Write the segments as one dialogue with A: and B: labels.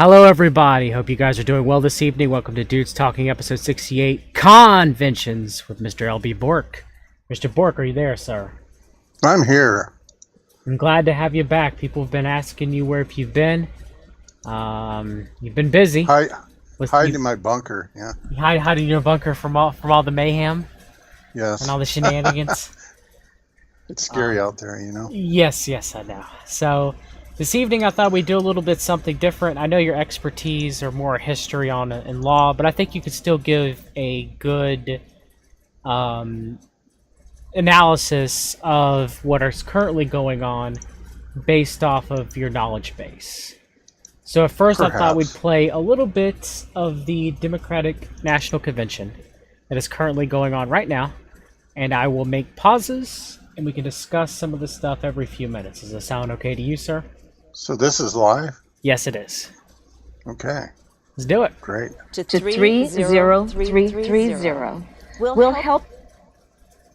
A: Hello everybody, hope you guys are doing well this evening. Welcome to Dudes Talking episode 68, Conventions with Mr. LB Bork. Mr. Bork, are you there, sir?
B: I'm here.
A: I'm glad to have you back. People have been asking you where you've been. You've been busy.
B: Hiding in my bunker, yeah.
A: Hiding in your bunker from all the mayhem?
B: Yes.
A: And all the shenanigans?
B: It's scary out there, you know?
A: Yes, I know. So, this evening I thought we'd do a little bit something different. I know your expertise are more history in law, but I think you could still give a good analysis of what is currently going on based off of your knowledge base. So at first
B: Perhaps.
A: I thought we'd play a little bit of the Democratic National Convention that is currently going on right now, and I will make pauses and we can discuss some of the stuff every few minutes. Does that sound okay to you, sir?
B: So this is live?
A: Yes, it is.
B: Okay.
A: Let's do it.
B: Great.
C: To 30330. We'll help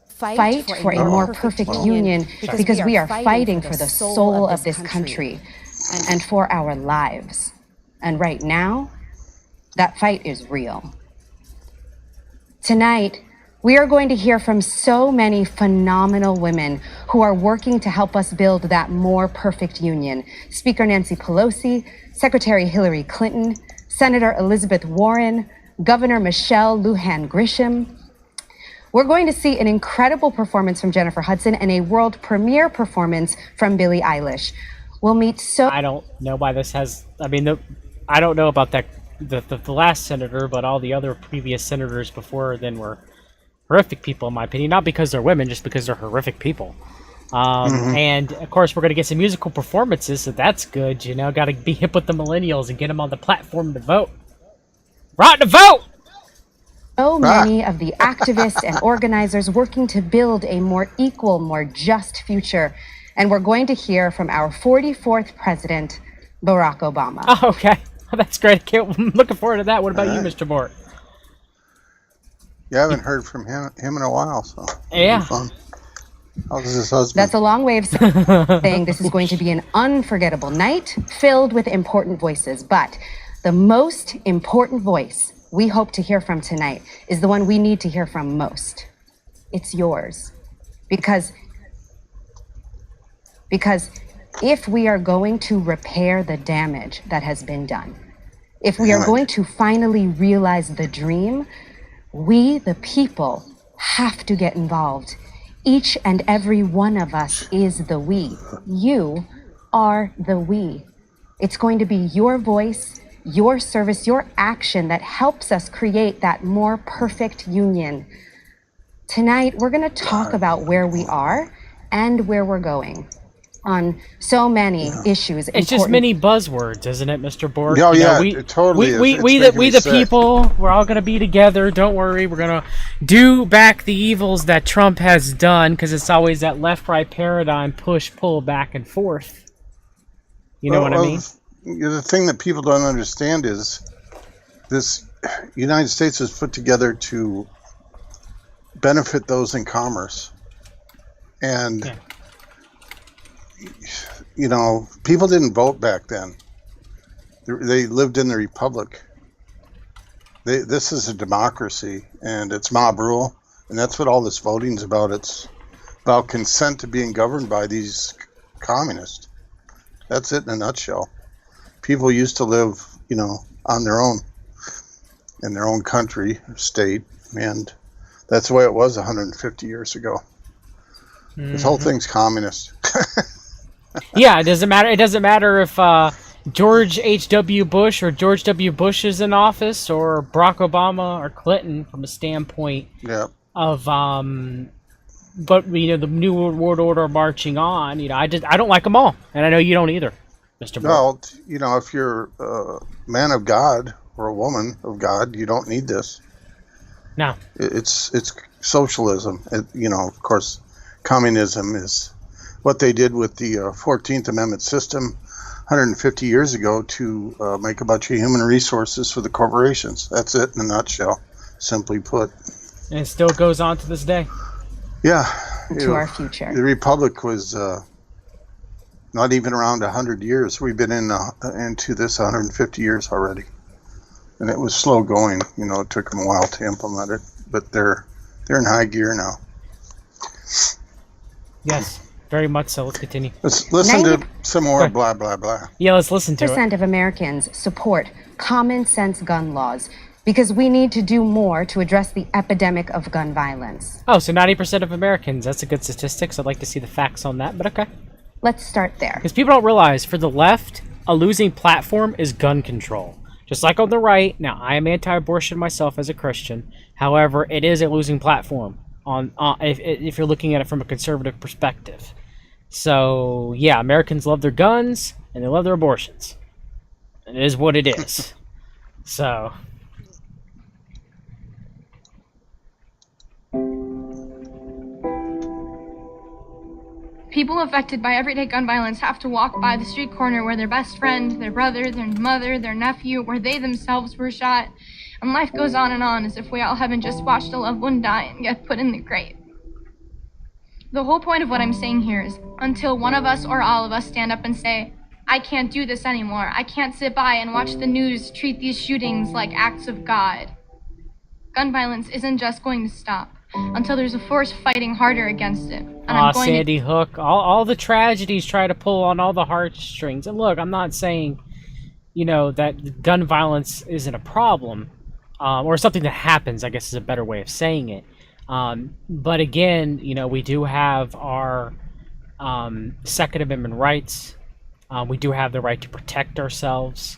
C: fight for a more perfect union because we are fighting for the soul of this country and for our lives. And right now, that fight is real. Tonight, we are going to hear from so many phenomenal women who are working to help us build that more perfect union. Speaker Nancy Pelosi, Secretary Hillary Clinton, Senator Elizabeth Warren, Governor Michelle Lujan Grisham. We're going to see an incredible performance from Jennifer Hudson and a world premiere performance from Billie Eilish. We'll meet
A: I don't know why this has... I mean, I don't know about that the last senator, but all the other previous senators before then were horrific people, in my opinion. Not because they're women, just because they're horrific people. And, of course, we're going to get some musical performances, so that's good, you know. Got to be hip with the millennials and get them on the platform to vote. Right to vote!
C: So many of the activists and organizers working to build a more equal, more just future. And we're going to hear from our 44th president, Barack Obama.
A: Oh, okay. That's great. I'm looking forward to that. What about you, Mr. Bork?
B: You haven't heard from him in a while, so
A: yeah.
B: Fun. How's his husband?
C: That's a long way of saying this is going to be an unforgettable night filled with important voices. But the most important voice we hope to hear from tonight is the one we need to hear from most. It's yours. Because if we are going to repair the damage that has been done, if we are going to finally realize the dream, we, the people, have to get involved. Each and every one of us is the we. You are the we. It's going to be your voice, your service, your action that helps us create that more perfect union. Tonight, we're going to talk about where we are and where we're going on so many issues.
A: It's just many buzzwords, isn't it, Mr. Bork?
B: Oh, yeah,
A: it
B: totally is.
A: We the people, we're all going to be together. Don't worry. We're going to do back the evils that Trump has done, because it's always that left-right paradigm, push, pull, back and forth. You know what I mean?
B: The thing that people don't understand is this United States was put together to benefit those in commerce. And...
A: Yeah.
B: You know, people didn't vote back then. They lived in the republic. This is a democracy, and it's mob rule, and that's what all this voting's about. It's about consent to being governed by these communists. That's it in a nutshell. People used to live, you know, on their own, in their own country, state, and that's the way it was 150 years ago. This whole thing's communist.
A: Yeah, it doesn't matter. It doesn't matter if George H.W. Bush or George W. Bush is in office, or Barack Obama or Clinton, from a standpoint of but you know, the New World Order marching on. You know, I don't like them all, and I know you don't either, Mr. Bork.
B: Well, you know, if you're a man of God or a woman of God, you don't need this.
A: No,
B: it's socialism. You know, of course, communism is what they did with the 14th Amendment system 150 years ago to make a bunch of human resources for the corporations. That's it in a nutshell, simply put.
A: And it still goes on to this day.
B: Yeah.
C: To our future.
B: The Republic was not even around 100 years. We've been into this 150 years already. And it was slow going. It took them a while to implement it. But they're in high gear now.
A: Yes, very much so. Let's continue.
B: Let's listen to some more blah, blah, blah.
A: Yeah, let's listen to it.
C: 90% of Americans support common sense gun laws because we need to do more to address the epidemic of gun violence.
A: Oh, so 90% of Americans. That's a good statistic. So I'd like to see the facts on that, but okay.
C: Let's start there.
A: Because people don't realize, for the left, a losing platform is gun control. Just like on the right, now I am anti-abortion myself as a Christian. However, it is a losing platform if you're looking at it from a conservative perspective. So, yeah, Americans love their guns and they love their abortions. It is what it is. So...
D: People affected by everyday gun violence have to walk by the street corner where their best friend, their brother, their mother, their nephew, where they themselves were shot. And life goes on as if we all haven't just watched a loved one die and get put in the grave. The whole point of what I'm saying here is, until one of us or all of us stand up and say, I can't do this anymore, I can't sit by and watch the news treat these shootings like acts of God, gun violence isn't just going to stop. Until there's a force fighting harder against it. And
A: Sandy Hook, all the tragedies try to pull on all the heartstrings. And look, I'm not saying, that gun violence isn't a problem, or something that happens, I guess is a better way of saying it. But again, we do have our Second Amendment rights. We do have the right to protect ourselves.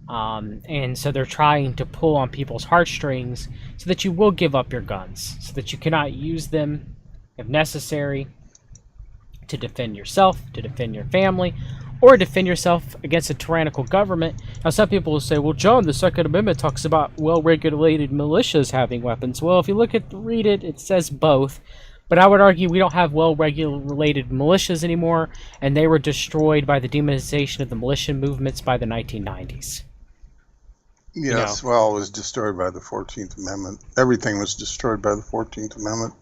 A: And so they're trying to pull on people's heartstrings so that you will give up your guns, so that you cannot use them, if necessary, to defend yourself, to defend your family, or defend yourself against a tyrannical government. Now, some people will say, well, John, the Second Amendment talks about well-regulated militias having weapons. Well, if you read it, it says both. But I would argue we don't have well-regulated militias anymore, and they were destroyed by the demonization of the militia movements by the 1990s.
B: Yes, well, it was destroyed by the 14th Amendment. Everything was destroyed by the 14th Amendment.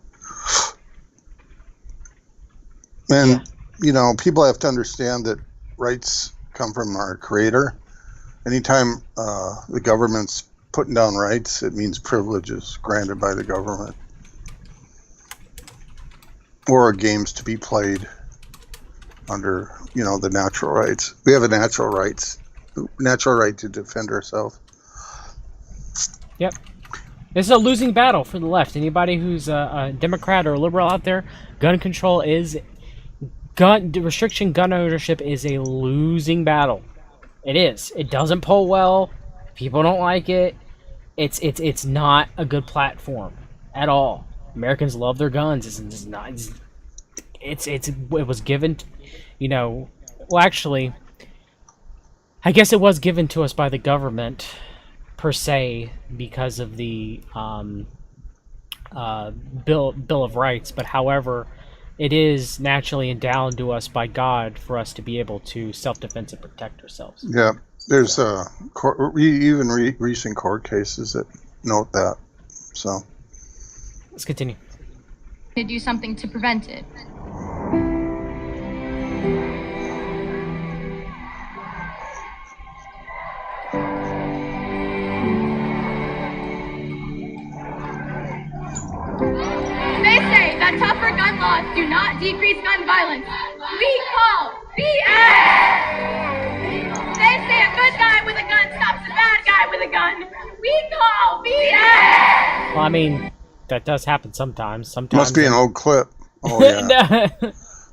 B: And, people have to understand that rights come from our Creator. Anytime the government's putting down rights, it means privileges granted by the government. Or games to be played under, the natural rights. We have a natural right to defend ourselves.
A: Yep. This is a losing battle for the left. Anybody who's a Democrat or a liberal out there, gun control is... gun ownership is a losing battle. It is. It doesn't poll well. People don't like it. It's not a good platform at all. Americans love their guns. It was given, well, actually, I guess it was given to us by the government, per se, because of the Bill of Rights. But however, it is naturally endowed to us by God for us to be able to self-defense and protect ourselves.
B: Yeah, there's recent court cases that note that. So
A: let's continue.
D: To do something to prevent it. They say that tougher gun laws do not decrease gun violence. We call BS! They say a good guy with a gun stops a bad guy with a gun. We call BS!
A: Well, I mean, that does happen sometimes.
B: Must be an old clip. Oh, yeah.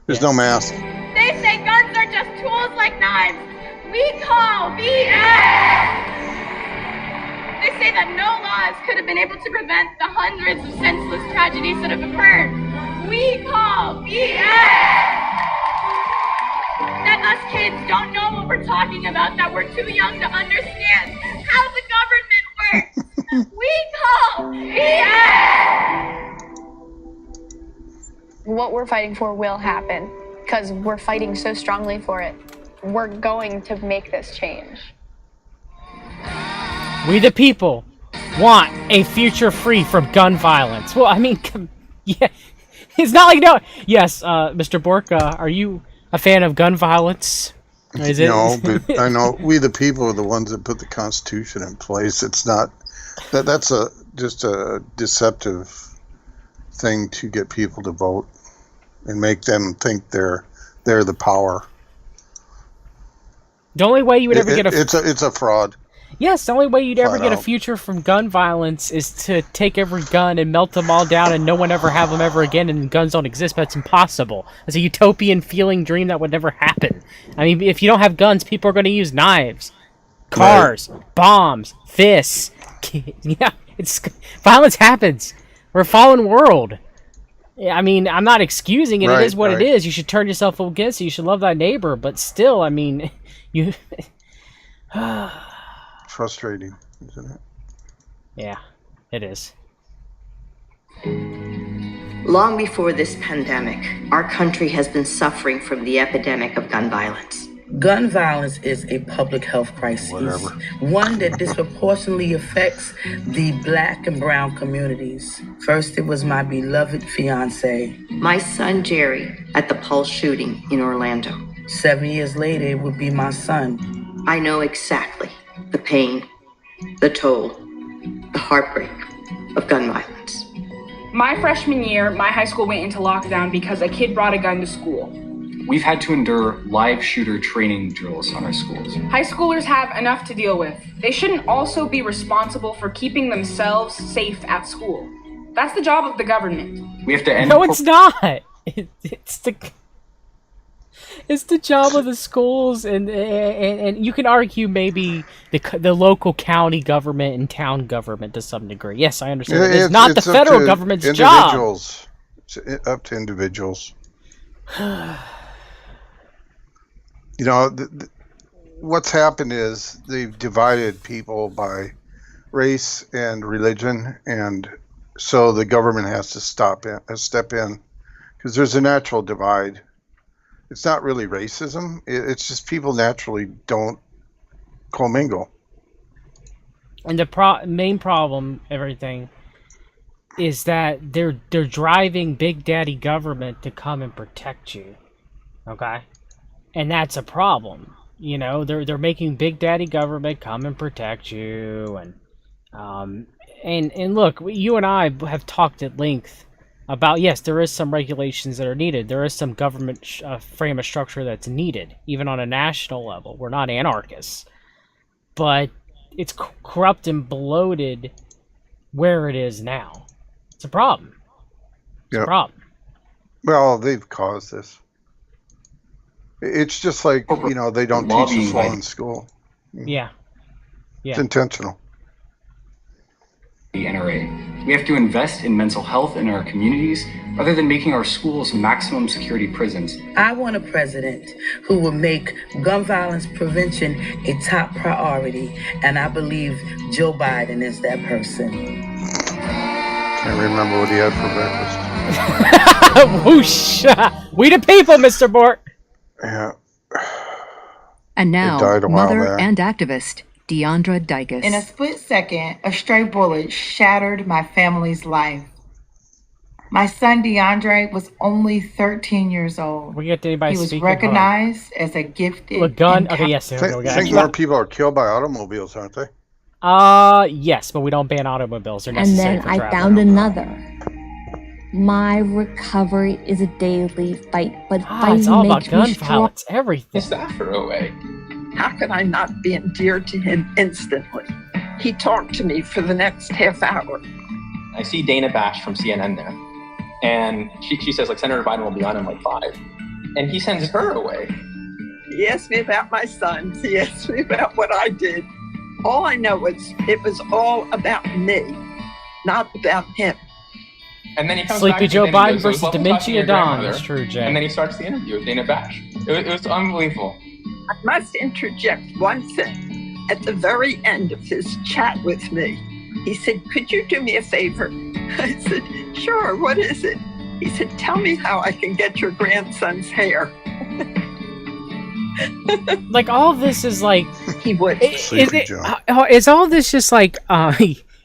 B: There's no mask.
D: They say guns are just tools like knives. We call BS! They say that no laws could have been able to prevent the hundreds of senseless tragedies that have occurred. We call BS! That us kids don't know what we're talking about, that we're too young to understand how the government works. We call BS!
E: What we're fighting for will happen because we're fighting so strongly for it. We're going to make this change.
A: We the people want a future free from gun violence. Well, I mean, yeah, it's not like no. Yes, Mr. Bork, are you a fan of gun violence? Is it?
B: No, but I know we the people are the ones that put the Constitution in place. It's not that's just a deceptive thing to get people to vote and make them think they're the power.
A: The only way you would ever get
B: it's a fraud.
A: Yes, the only way you'd ever
B: Flat
A: get a
B: out.
A: future from gun violence is to take every gun and melt them all down and no one ever have them ever again and guns don't exist, but it's impossible. It's a utopian feeling dream that would never happen. I mean, if you don't have guns, people are going to use knives, cars, bombs, fists. Yeah, violence happens. We're a fallen world. I mean, I'm not excusing it. It is what it is. You should turn yourself against it. You should love thy neighbor, but still, I mean, you...
B: Frustrating, isn't it?
A: Yeah, it is.
F: Long before this pandemic, our country has been suffering from the epidemic of gun violence.
G: Gun violence is a public health crisis, one that disproportionately affects the Black and brown communities. First, it was my beloved fiance.
F: My son, Jerry, at the Pulse shooting in Orlando.
G: 7 years later, it would be my son.
F: I know exactly the pain, the toll, the heartbreak of gun violence.
H: My freshman year, my high school went into lockdown because a kid brought a gun to school.
I: We've had to endure live shooter training drills on our schools.
H: High schoolers have enough to deal with. They shouldn't also be responsible for keeping themselves safe at school. That's the job of the government.
I: We have to end.
A: No, it's not. It's the job of the schools, and you can argue maybe the local county government and town government to some degree. Yes, I understand. It's not the federal government's job.
B: It's up to individuals. You know, what's happened is they've divided people by race and religion, and so the government has to step in, because there's a natural divide. It's not really racism. It's just people naturally don't commingle.
A: And the main problem, everything, is that they're driving Big Daddy government to come and protect you, okay? And that's a problem. You know, they're making Big Daddy government come and protect you, and look, you and I have talked at length about, yes, there is some regulations that are needed. There is some government frame of structure that's needed, even on a national level. We're not anarchists, but it's corrupt and bloated where it is now. It's a problem. It's a problem.
B: Well, they've caused this. It's just like, you know, they don't teach us law in school.
A: Yeah.
B: It's intentional.
I: The NRA. We have to invest in mental health in our communities rather than making our schools maximum security prisons.
G: I want a president who will make gun violence prevention a top priority, and I believe Joe Biden is that person.
B: Can't remember what he had for breakfast.
A: Whoosh! We the people, Mr. Bork.
B: Yeah.
C: And now, mother and activist, Deandra Dykes.
J: In a split second, a stray bullet shattered my family's life. My son DeAndre was only 13 years old.
A: We get to anybody
J: he was
A: speaking,
J: recognized as a gifted.
A: gun. Okay, yes.
B: I think more people are killed by automobiles, aren't they?
A: Yes, but we don't ban automobiles. They're necessary
K: And then
A: for
K: I
A: travel.
K: found another. My recovery is a daily fight, but
A: it's
K: fighting
A: all about
K: makes
A: gun
K: me strong.
A: violence. Everything.
L: His staff are away.
M: How could I not be endeared to him instantly? He talked to me for the next half hour.
L: I see Dana Bash from CNN there. And she says, like, Senator Biden will be on in like 5. And he sends her away.
M: He asked me about my sons. He asked me about what I did. All I know is it was all about me, not about him.
L: And then he comes
A: Sleepy
L: back
A: Joe
L: and then he
A: Biden
L: goes,
A: versus
L: "Well,
A: Dementia Don."
L: grandmother."
A: That's true, Jay.
L: And then he starts the interview with Dana Bash. It was unbelievable.
M: I must interject one thing. At the very end of his chat with me, he said, "Could you do me a favor?" I said, "Sure, what is it?" He said, "Tell me how I can get your grandson's hair."
A: Like, all this is like...
M: He would.
A: Is all this just like...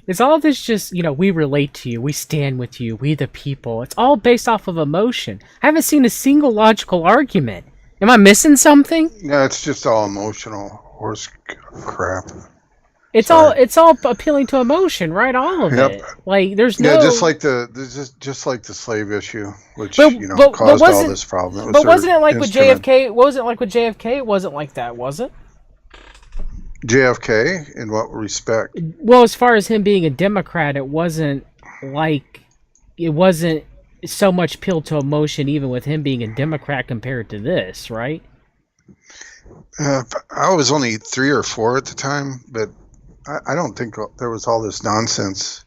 A: Is all this just, you know, we relate to you, we stand with you, we the people. It's all based off of emotion. I haven't seen a single logical argument. Am I missing something?
B: Yeah, it's just all emotional horse crap.
A: It's all appealing to emotion, right? All of it. Like there's no.
B: Yeah, just like the slave issue, which caused all this problem.
A: But wasn't it like with JFK? What was it like with JFK? It wasn't like that, was it?
B: JFK, in what respect?
A: Well, as far as him being a Democrat, it wasn't so much appeal to emotion, even with him being a Democrat compared to this, right?
B: I was only 3 or 4 at the time, but I don't think there was all this nonsense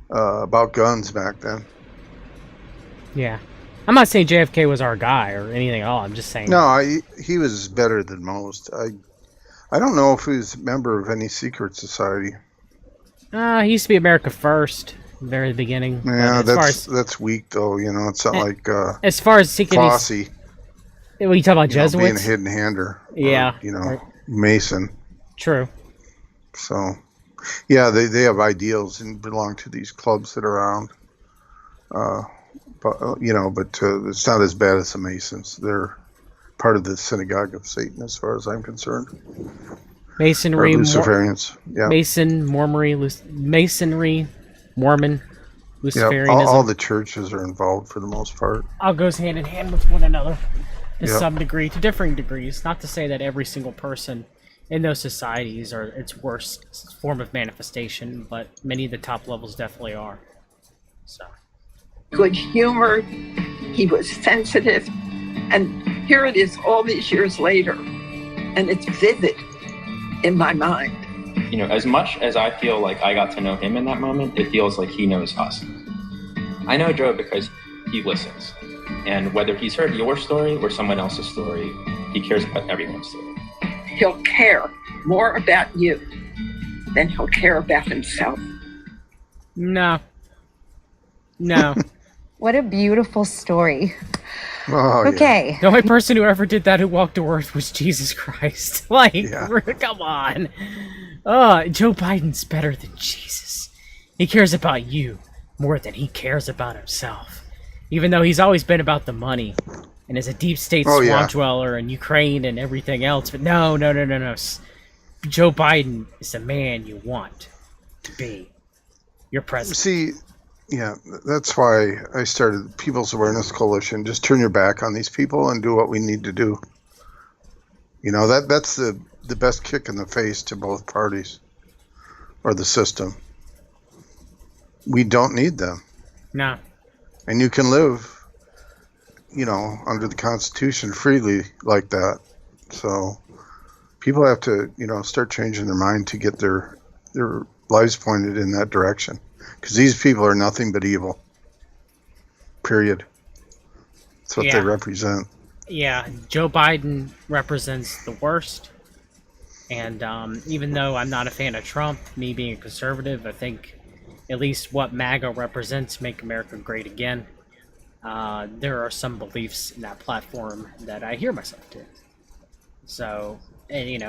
B: about guns back then.
A: Yeah. I'm not saying JFK was our guy or anything at all. I'm just saying.
B: No, he was better than most. I don't know if he was a member of any secret society.
A: He used to be America First, very beginning.
B: Yeah, that's weak though. It's not like
A: as far as secret
B: Fossey.
A: What are you talking about, Jesuits?
B: Being a hidden hander.
A: Yeah.
B: Or, Mason.
A: True.
B: So, yeah, they have ideals and belong to these clubs that are around. But it's not as bad as the Masons. They're part of the synagogue of Satan, as far as I'm concerned.
A: Masonry,
B: Luciferians. Yeah.
A: Masonry, Mormon, Luciferianism.
B: Yeah, all the churches are involved for the most part.
A: All goes hand in hand with one another to some degree, to differing degrees. Not to say that every single person in those societies are its worst form of manifestation, but many of the top levels definitely are. So.
M: Good humored, he was sensitive, and here it is all these years later, and it's vivid in my mind.
L: As much as I feel like I got to know him in that moment, it feels like he knows us. I know Joe because he listens. And whether he's heard your story or someone else's story, he cares about everyone's story.
M: He'll care more about you than he'll care about himself.
A: No.
C: What a beautiful story.
B: Oh,
C: okay.
A: Yeah. The only person who ever did that who walked to earth was Jesus Christ. Come on. Joe Biden's better than Jesus. He cares about you more than he cares about himself. Even though he's always been about the money and is a deep state swamp dweller in Ukraine and everything else. But no. Joe Biden is the man you want to be your president.
B: See, yeah, that's why I started the People's Awareness Coalition. Just turn your back on these people and do what we need to do. That's the best kick in the face to both parties or the system. We don't need them.
A: No.
B: And you can live, under the Constitution freely like that. So people have to, start changing their mind to get their lives pointed in that direction. Because these people are nothing but evil. Period. That's what they represent.
A: Yeah, Joe Biden represents the worst. And even though I'm not a fan of Trump, me being a conservative, I think at least what MAGA represents, Make America Great Again, there are some beliefs in that platform that I hear myself to. So, and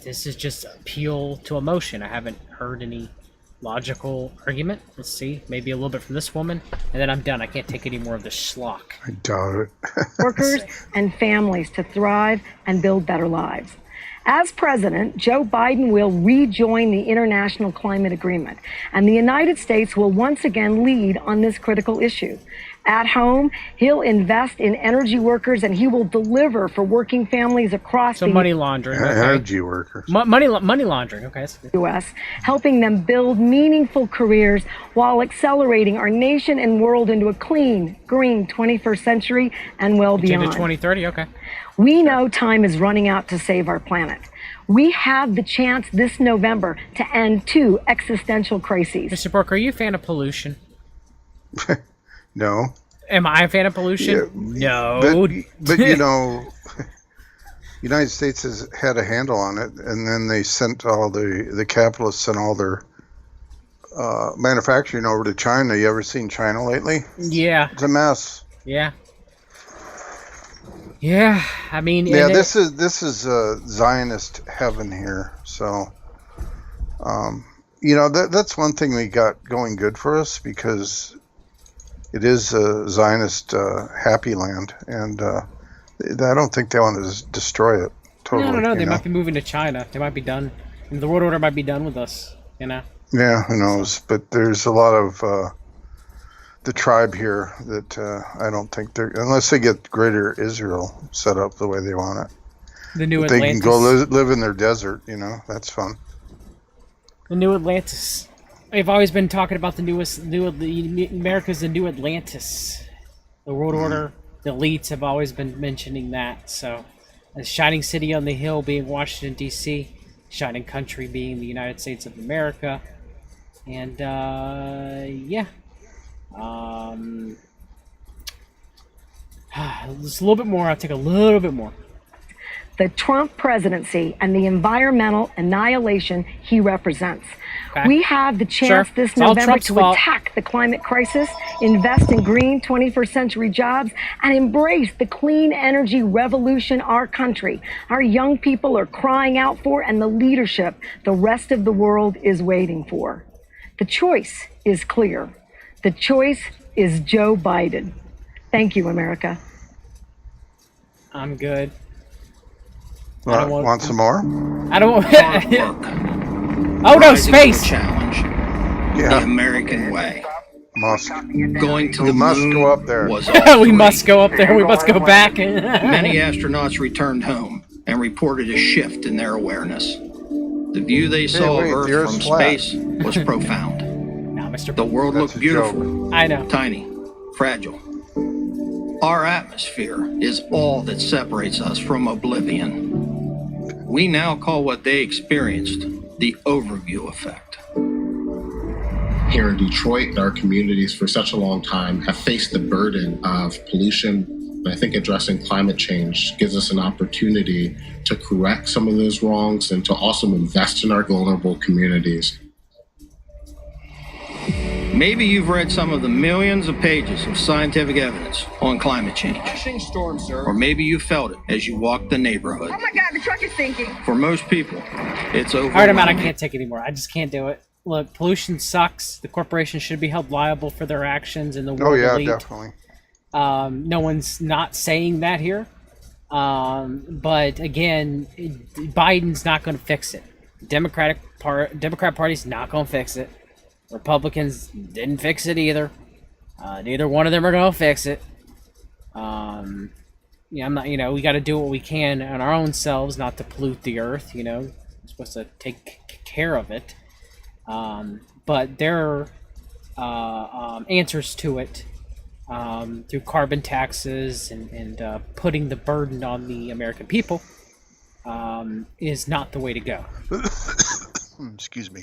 A: this is just appeal to emotion. I haven't heard any logical argument. Let's see, maybe a little bit from this woman, and then I'm done. I can't take any more of this schlock.
B: I doubt it.
N: Workers and families to thrive and build better lives. As president, Joe Biden will rejoin the international climate agreement, and the United States will once again lead on this critical issue. At home, he'll invest in energy workers, and he will deliver for working families across the
A: money laundering. Okay.
B: Energy workers.
A: Money laundering. Okay.
N: U.S., helping them build meaningful careers while accelerating our nation and world into a clean, green 21st century and well beyond.
A: Into 2030. Okay.
N: We know time is running out to save our planet. We have the chance this November to end 2 existential crises.
A: Mr. Bork, are you a fan of pollution?
B: No.
A: Am I a fan of pollution?
B: Yeah,
A: no.
B: But United States has had a handle on it, and then they sent all the capitalists sent all their manufacturing over to China. You ever seen China lately?
A: Yeah.
B: It's a mess.
A: Yeah. Yeah, I mean...
B: Yeah, this is Zionist heaven here, so... that's one thing we got going good for us, because it is a Zionist happy land, and I don't think they want to destroy it totally.
A: No. They might be moving to China. They might be done. And the world order might be done with us. You know.
B: Yeah, who knows? But there's a lot of the tribe here that I don't think they're, unless they get Greater Israel set up the way they want it.
A: The new
B: Atlantis. They can go live in their desert. That's fun.
A: The new Atlantis. They've always been talking about America's the new Atlantis. The world order, the elites have always been mentioning that. So, a shining city on the hill being Washington, D.C., shining country being the United States of America. And, yeah. Just a little bit more. I'll take a little bit more.
N: The Trump presidency and the environmental annihilation he represents. Okay. We have the chance this November to attack the climate crisis, invest in green 21st century jobs, and embrace the clean energy revolution our country, our young people are crying out for, and the leadership the rest of the world is waiting for. The choice is clear. The choice is Joe Biden. Thank you, America.
A: I'm good.
B: Want some more?
A: I don't want. Oh no, space!
O: Challenge.
B: Yeah.
O: The American way.
B: Must.
O: Going to the
B: must
O: moon
B: go up there.
O: Was
A: we must go up there. We must go back.
O: Many astronauts returned home and reported a shift in their awareness. The view they saw of Earth from space was profound.
A: Now, Mr.
O: The world looked beautiful.
A: I know.
O: Tiny, fragile. Our atmosphere is all that separates us from oblivion. We now call what they experienced the overview effect.
P: Here in Detroit, our communities for such a long time have faced the burden of pollution. And I think addressing climate change gives us an opportunity to correct some of those wrongs and to also invest in our vulnerable communities.
O: Maybe you've read some of the millions of pages of scientific evidence on climate change.
Q: Storm, sir.
O: Or maybe you felt it as you walked the neighborhood.
Q: Oh my God, the truck is sinking.
O: For most people, it's over.
A: All right, I can't take it anymore. I just can't do it. Look, pollution sucks. The corporation should be held liable for their actions in the world elite.
B: Definitely.
A: No one's not saying that here. But again, Biden's not going to fix it. Democrat Party's not going to fix it. Republicans didn't fix it either. Neither one of them are going to fix it. I'm not. We got to do what we can on our own selves, not to pollute the earth. We're supposed to take care of it. But their answers to it through carbon taxes and putting the burden on the American people is not the way to go.
B: Excuse me.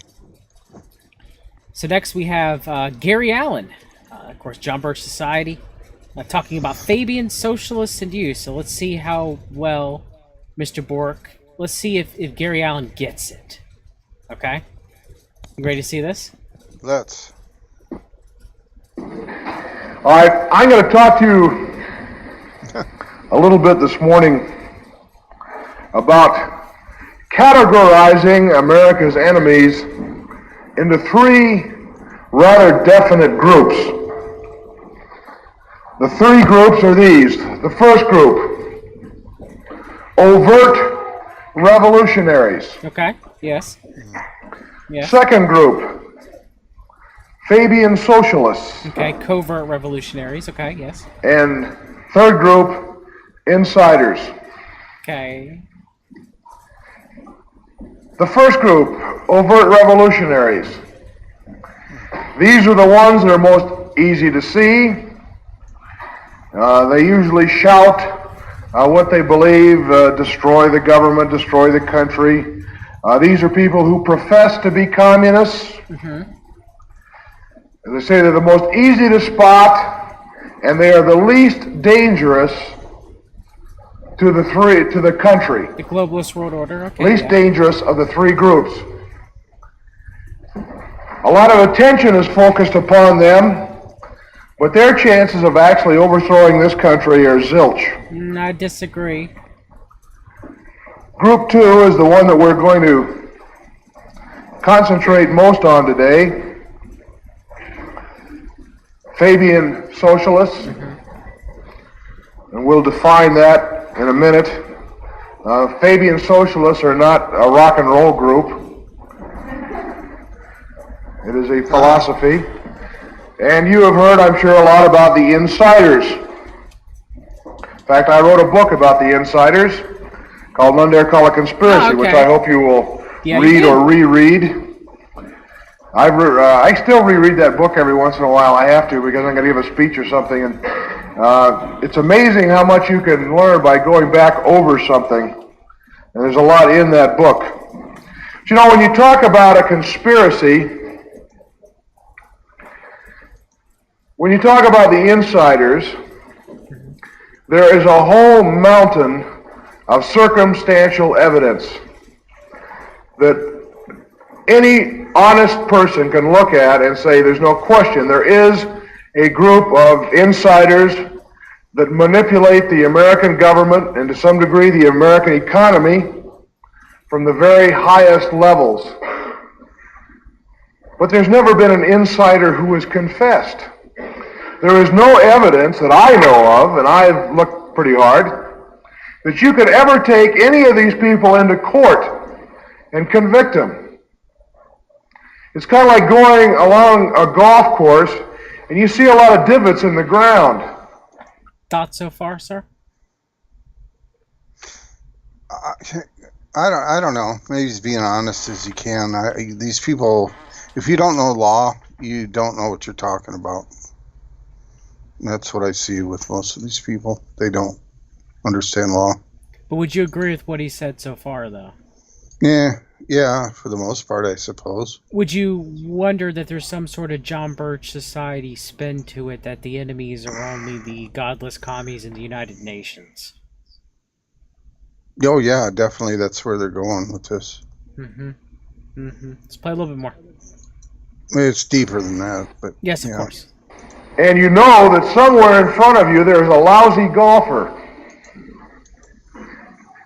A: So next we have Gary Allen, of course, John Birch Society, talking about Fabian socialists and you. So let's see how well Mr. Bork, let's see if Gary Allen gets it. Okay? You ready to see this?
B: Let's.
R: All right, I'm going to talk to you a little bit this morning about categorizing America's enemies into three rather definite groups. The three groups are these. The first group, overt revolutionaries.
A: Okay, yes. Yes.
R: Second group, Fabian socialists.
A: Okay, covert revolutionaries. Okay, yes.
R: And third group, insiders.
A: Okay.
R: The first group, overt revolutionaries. These are the ones that are most easy to see. They usually shout what they believe, destroy the government, destroy the country. These are people who profess to be communists.
A: Mm-hmm.
R: As I say, they're the most easy to spot, and they are the least dangerous to the country.
A: The globalist world order. Okay.
R: Least dangerous of the three groups. A lot of attention is focused upon them, but their chances of actually overthrowing this country are zilch.
A: I disagree.
R: Group 2 is the one that we're going to concentrate most on today. Fabian socialists, and we'll define that in a minute. Fabian socialists are not a rock and roll group. It is a philosophy. And you have heard, I'm sure, a lot about the insiders. In fact, I wrote a book about the insiders called None Dare Call a Conspiracy, which I hope you will read or reread. I still reread that book every once in a while. I have to, because I'm going to give a speech or something. And it's amazing how much you can learn by going back over something. And there's a lot in that book. But you know, when you talk about a conspiracy, when you talk about the insiders, there is a whole mountain of circumstantial evidence that any honest person can look at and say there's no question there is a group of insiders that manipulate the American government and to some degree the American economy from the very highest levels. But there's never been an insider who has confessed. There is no evidence that I know of, and I've looked pretty hard, that you could ever take any of these people into court and convict them. It's kind of like going along a golf course and you see a lot of divots in the ground.
A: Thoughts so far, sir?
B: I don't know. Maybe he's being honest as you can. These people, if you don't know law, you don't know what you're talking about. That's what I see with most of these people. They don't understand law.
A: But would you agree with what he said so far, though?
B: Yeah, for the most part, I suppose.
A: Would you wonder that there's some sort of John Birch Society spin to it, that the enemies are only the godless commies in the United Nations?
B: Oh, yeah, definitely. That's where they're going with this.
A: Let's play a little bit more.
B: It's deeper than that, but
A: yes, of course.
R: And you know that somewhere in front of you there's a lousy golfer,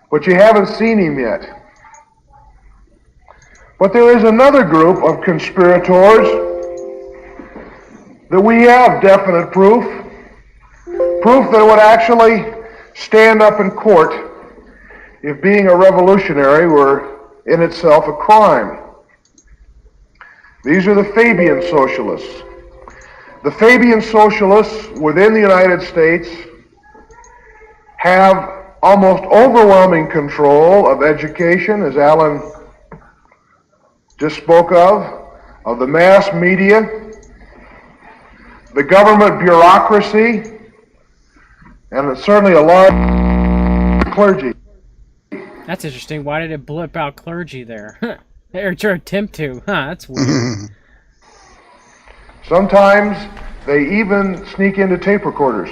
R: but you haven't seen him yet. But there is another group of conspirators that we have definite proof that would actually stand up in court if being a revolutionary were in itself a crime. These are the Fabian socialists. The Fabian socialists within the United States have almost overwhelming control of education, as Alan just spoke of the mass media, the government bureaucracy, and certainly a large clergy.
A: That's interesting. Why did it blip out clergy there? Or your attempt to. That's weird.
R: Sometimes they even sneak into tape recorders.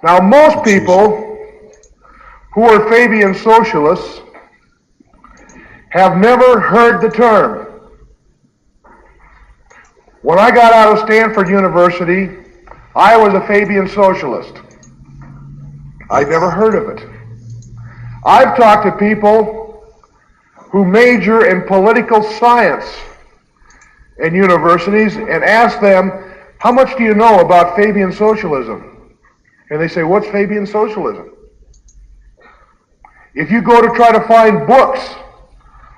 R: Now, most people who are Fabian socialists have never heard the term. When I got out of Stanford University, I was a Fabian socialist. I'd never heard of it. I've talked to people who major in political science in universities and asked them, how much do you know about Fabian socialism? And they say, what's Fabian socialism? If you go to try to find books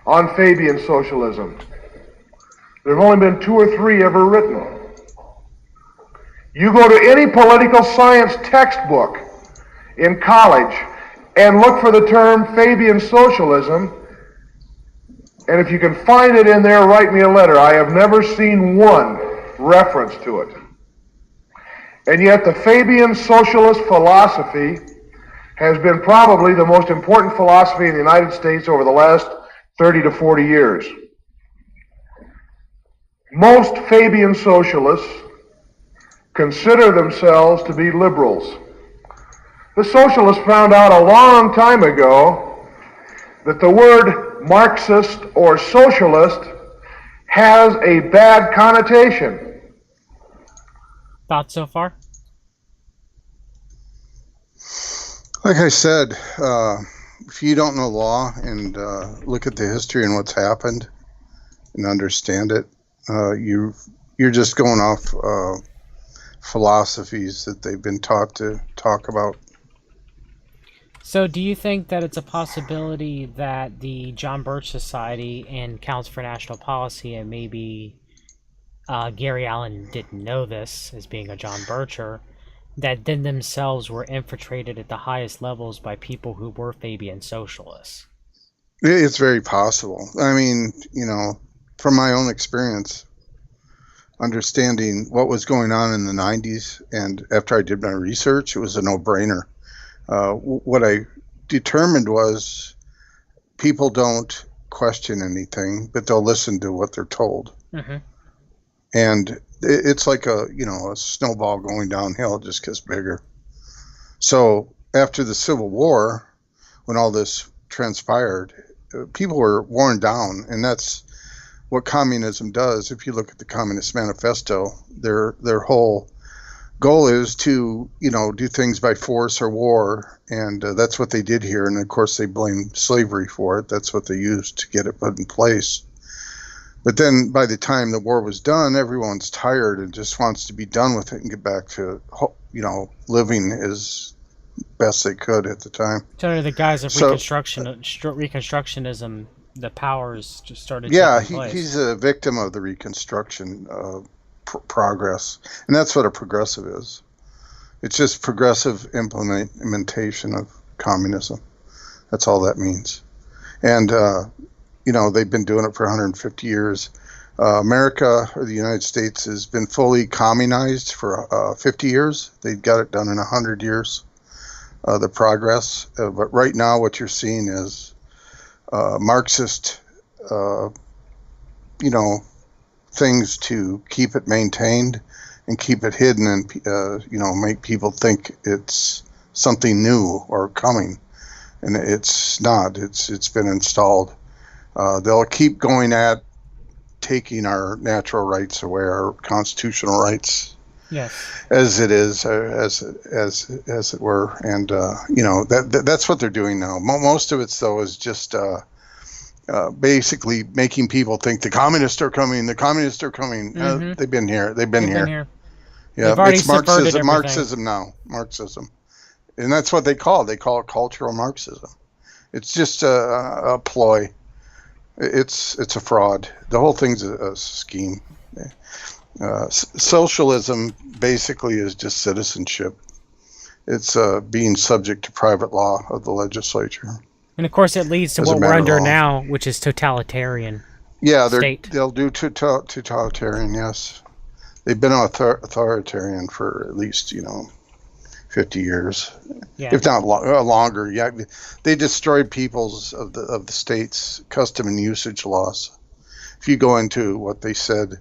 R: on Fabian socialism, there have only been 2 or 3 ever written. You go to any political science textbook in college and look for the term Fabian socialism, and if you can find it in there, write me a letter. I have never seen one reference to it. And yet the Fabian socialist philosophy has been probably the most important philosophy in the United States over the last 30 to 40 years. Most Fabian socialists consider themselves to be liberals. The socialists found out a long time ago that the word Marxist or socialist has a bad connotation.
A: Thoughts so far?
B: Like I said, if you don't know law and look at the history and what's happened, and understand it. You're just going off philosophies that they've been taught to talk about.
A: So do you think that it's a possibility that the John Birch Society and Council for National Policy, and maybe Gary Allen didn't know this as being a John Bircher, that then themselves were infiltrated at the highest levels by people who were Fabian socialists?
B: It's very possible. I mean, from my own experience, understanding what was going on in the 90s, and after I did my research, it was a no-brainer. What I determined was people don't question anything, but they'll listen to what they're told.
A: Mm-hmm.
B: And it's like a snowball going downhill. It just gets bigger. So after the Civil War, when all this transpired, people were worn down, and that's what communism does. If you look at the Communist Manifesto, their whole goal is to do things by force or war, and that's what they did here. And of course they blame slavery for it. That's what they used to get it put in place. But then by the time the war was done, everyone's tired and just wants to be done with it and get back to living as best they could at the time.
A: So under the guise of Reconstructionism, the powers just started taking place.
B: He's a victim of the Reconstruction progress, and that's what a progressive is. It's just progressive implementation of communism. That's all that means. And they've been doing it for 150 years. America, or the United States, has been fully communized for 50 years. They got it done in 100 years, the progress. But right now what you're seeing is Marxist, things to keep it maintained and keep it hidden, and make people think it's something new or coming, and it's not. It's been installed. They'll keep going at taking our natural rights away, our constitutional rights,
A: yes,
B: as it is, as it were, and that's what they're doing now. Most of it, though, is just basically making people think the communists are coming. The communists are coming.
A: Mm-hmm.
B: They've been here. They've been here. Yeah, it's Marxism now. Marxism, and that's what they call it. They call it cultural Marxism. It's just a ploy. It's a fraud. The whole thing's a scheme. Socialism basically is just citizenship. It's being subject to private law of the legislature.
A: And of course, it leads to what we're under now, which is totalitarian.
B: Yeah,
A: state.
B: They'll do totalitarian. Yes, they've been authoritarian for at least 50 years, if not longer. Yeah, they destroyed people's of the state's custom and usage laws. If you go into what they said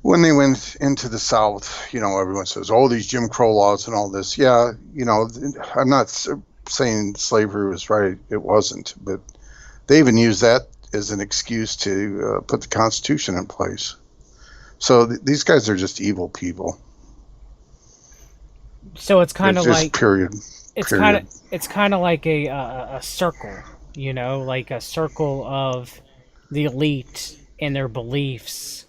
B: when they went into the South, everyone says, "Oh, these Jim Crow laws and all this." Yeah, I'm not saying slavery was right. It wasn't, but they even used that as an excuse to put the Constitution in place. So these guys are just evil people.
A: So it's kind of like
B: period.
A: It's kind of like a circle, like a circle of the elite and their beliefs,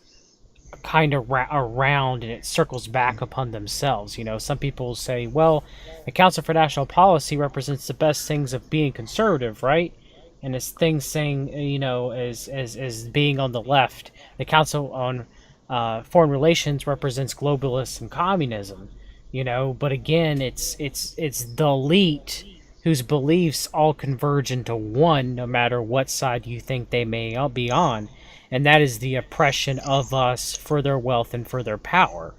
A: kind of around, and it circles back upon themselves. Some people say, well, the Council for National Policy represents the best things of being conservative, right? And it's things saying, as being on the left. The Council on Foreign Relations represents globalists and communism. But again, it's the elite whose beliefs all converge into one, no matter what side you think they may be on, and that is the oppression of us for their wealth and for their power.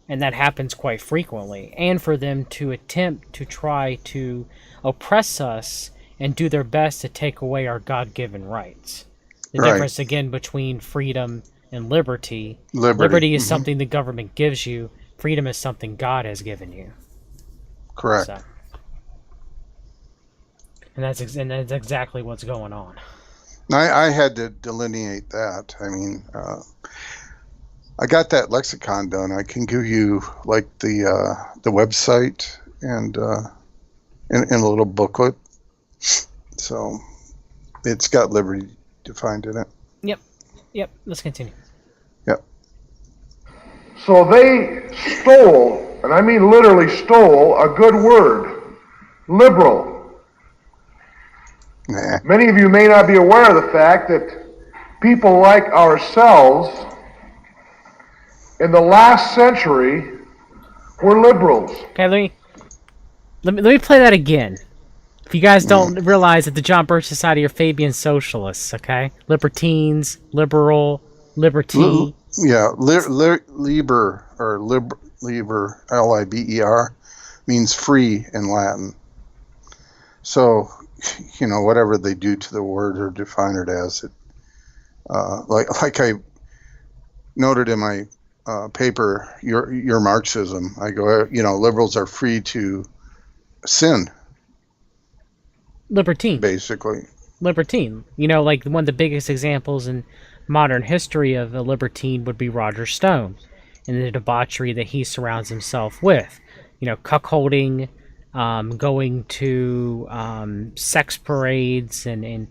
A: And that happens quite frequently, and for them to attempt to try to oppress us and do their best to take away our God-given rights. The difference, again, between freedom and liberty. Liberty is something the government gives you. Freedom is something God has given you.
B: Correct.
A: So, and that's exactly what's going on.
B: I had to delineate that. I mean, I got that lexicon done. I can give you like the website and a little booklet. So it's got liberty defined in it.
A: Yep. Yep, let's continue.
B: Yep.
R: So they stole, and I mean literally stole, a good word, liberal.
B: Nah.
R: Many of you may not be aware of the fact that people like ourselves in the last century were liberals.
A: Okay, let me play that again. If you guys don't realize that the John Birch Society are Fabian socialists, okay? Libertines, liberal, liberty.
B: Liber, or liber, L-I-B-E-R, means free in Latin. So, whatever they do to the word or define it as, it, like I noted in my paper, your Marxism, I go, liberals are free to sin.
A: Libertine.
B: Basically.
A: Libertine. Like one of the biggest examples in modern history of a libertine would be Roger Stone and the debauchery that he surrounds himself with. Cuckolding, going to sex parades and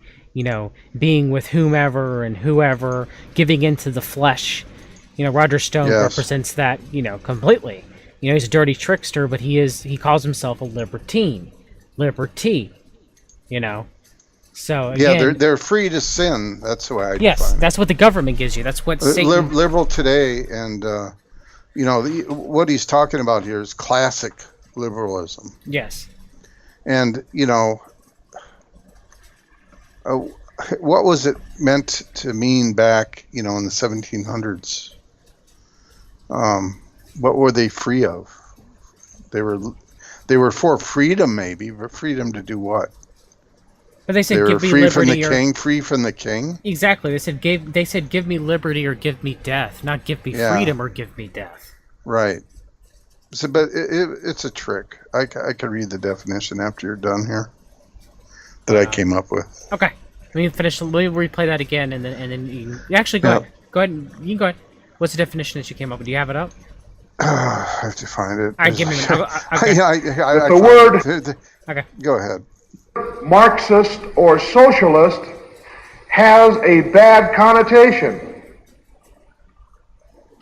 A: being with whomever and whoever, giving into the flesh. Roger Stone represents that, completely. He's a dirty trickster, but he calls himself a libertine. Liberty. So again,
B: they're free to sin. That's the way I
A: yes,
B: define it.
A: That's what the government gives you. That's what Satan.
B: Liberal today, and what he's talking about here is classic liberalism.
A: Yes.
B: And what was it meant to mean back, in the 1700s? What were they free of? They were for freedom, maybe, but freedom to do what?
A: But they said,
B: they
A: "Give
B: were
A: me
B: free
A: liberty
B: from the king, free from the king."
A: Exactly. They said, "Give me liberty or give me death," not "Give me freedom or give me death."
B: Right. So, but it's a trick. I could read the definition after you're done here that I came up with.
A: Okay. Let me finish. Let me replay that again, and then you actually go ahead. Go ahead. You can go ahead. What's the definition that you came up with? Do you have it up?
B: I have to find it.
A: All right, give me a minute.
R: The word.
A: Okay.
B: Go ahead.
R: Marxist or socialist has a bad connotation.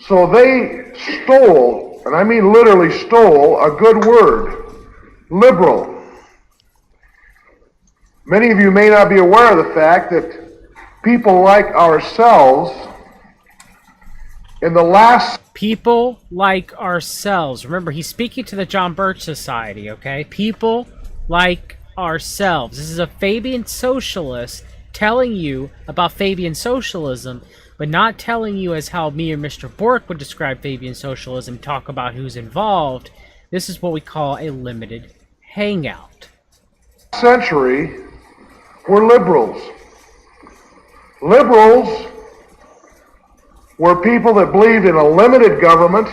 R: So they stole, and I mean literally stole, a good word, liberal. Many of you may not be aware of the fact that people like ourselves in the last...
A: People like ourselves. Remember, he's speaking to the John Birch Society, okay? People like ourselves. This is a Fabian socialist telling you about Fabian socialism, but not telling you as how me or Mr. Bork would describe Fabian socialism, talk about who's involved. This is what we call a limited hangout.
R: Century were liberals. Liberals were people that believed in a limited government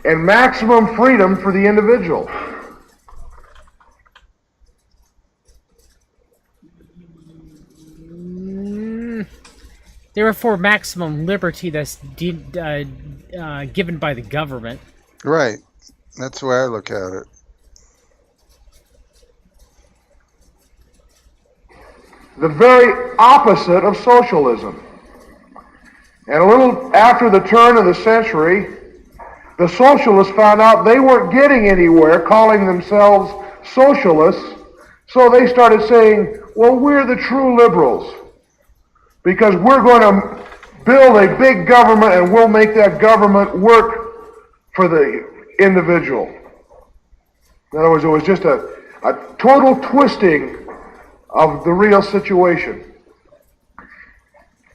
R: and maximum freedom for the individual.
A: They were for maximum liberty that's given by the government.
B: Right. That's the way I look at it.
R: The very opposite of socialism. And a little after the turn of the century, the socialists found out they weren't getting anywhere calling themselves socialists, so they started saying, well, we're the true liberals, because we're going to build a big government and we'll make that government work for the individual. In other words, it was just a total twisting of the real situation.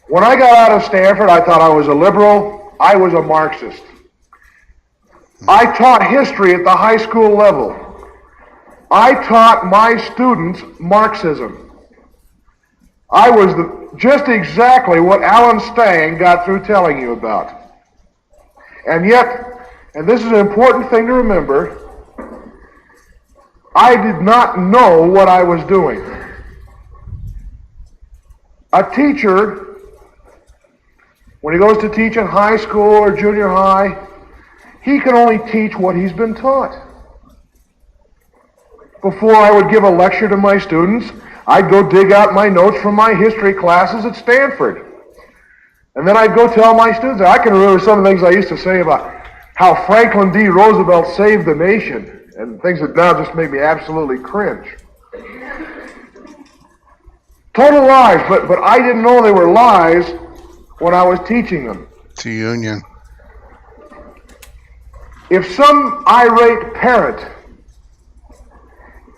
R: When I got out of Stanford, I thought I was a liberal. I was a Marxist. I taught history at the high school level. I taught my students Marxism. I was just exactly what Alan Stang got through telling you about. And yet, and this is an important thing to remember, I did not know what I was doing. A teacher, when he goes to teach in high school or junior high, he can only teach what he's been taught. Before I would give a lecture to my students, I'd go dig out my notes from my history classes at Stanford. And then I'd go tell my students. I can remember some of the things I used to say about how Franklin D. Roosevelt saved the nation, and things that now just make me absolutely cringe. Total lies, but I didn't know they were lies when I was teaching them.
B: To Union.
R: If some irate parent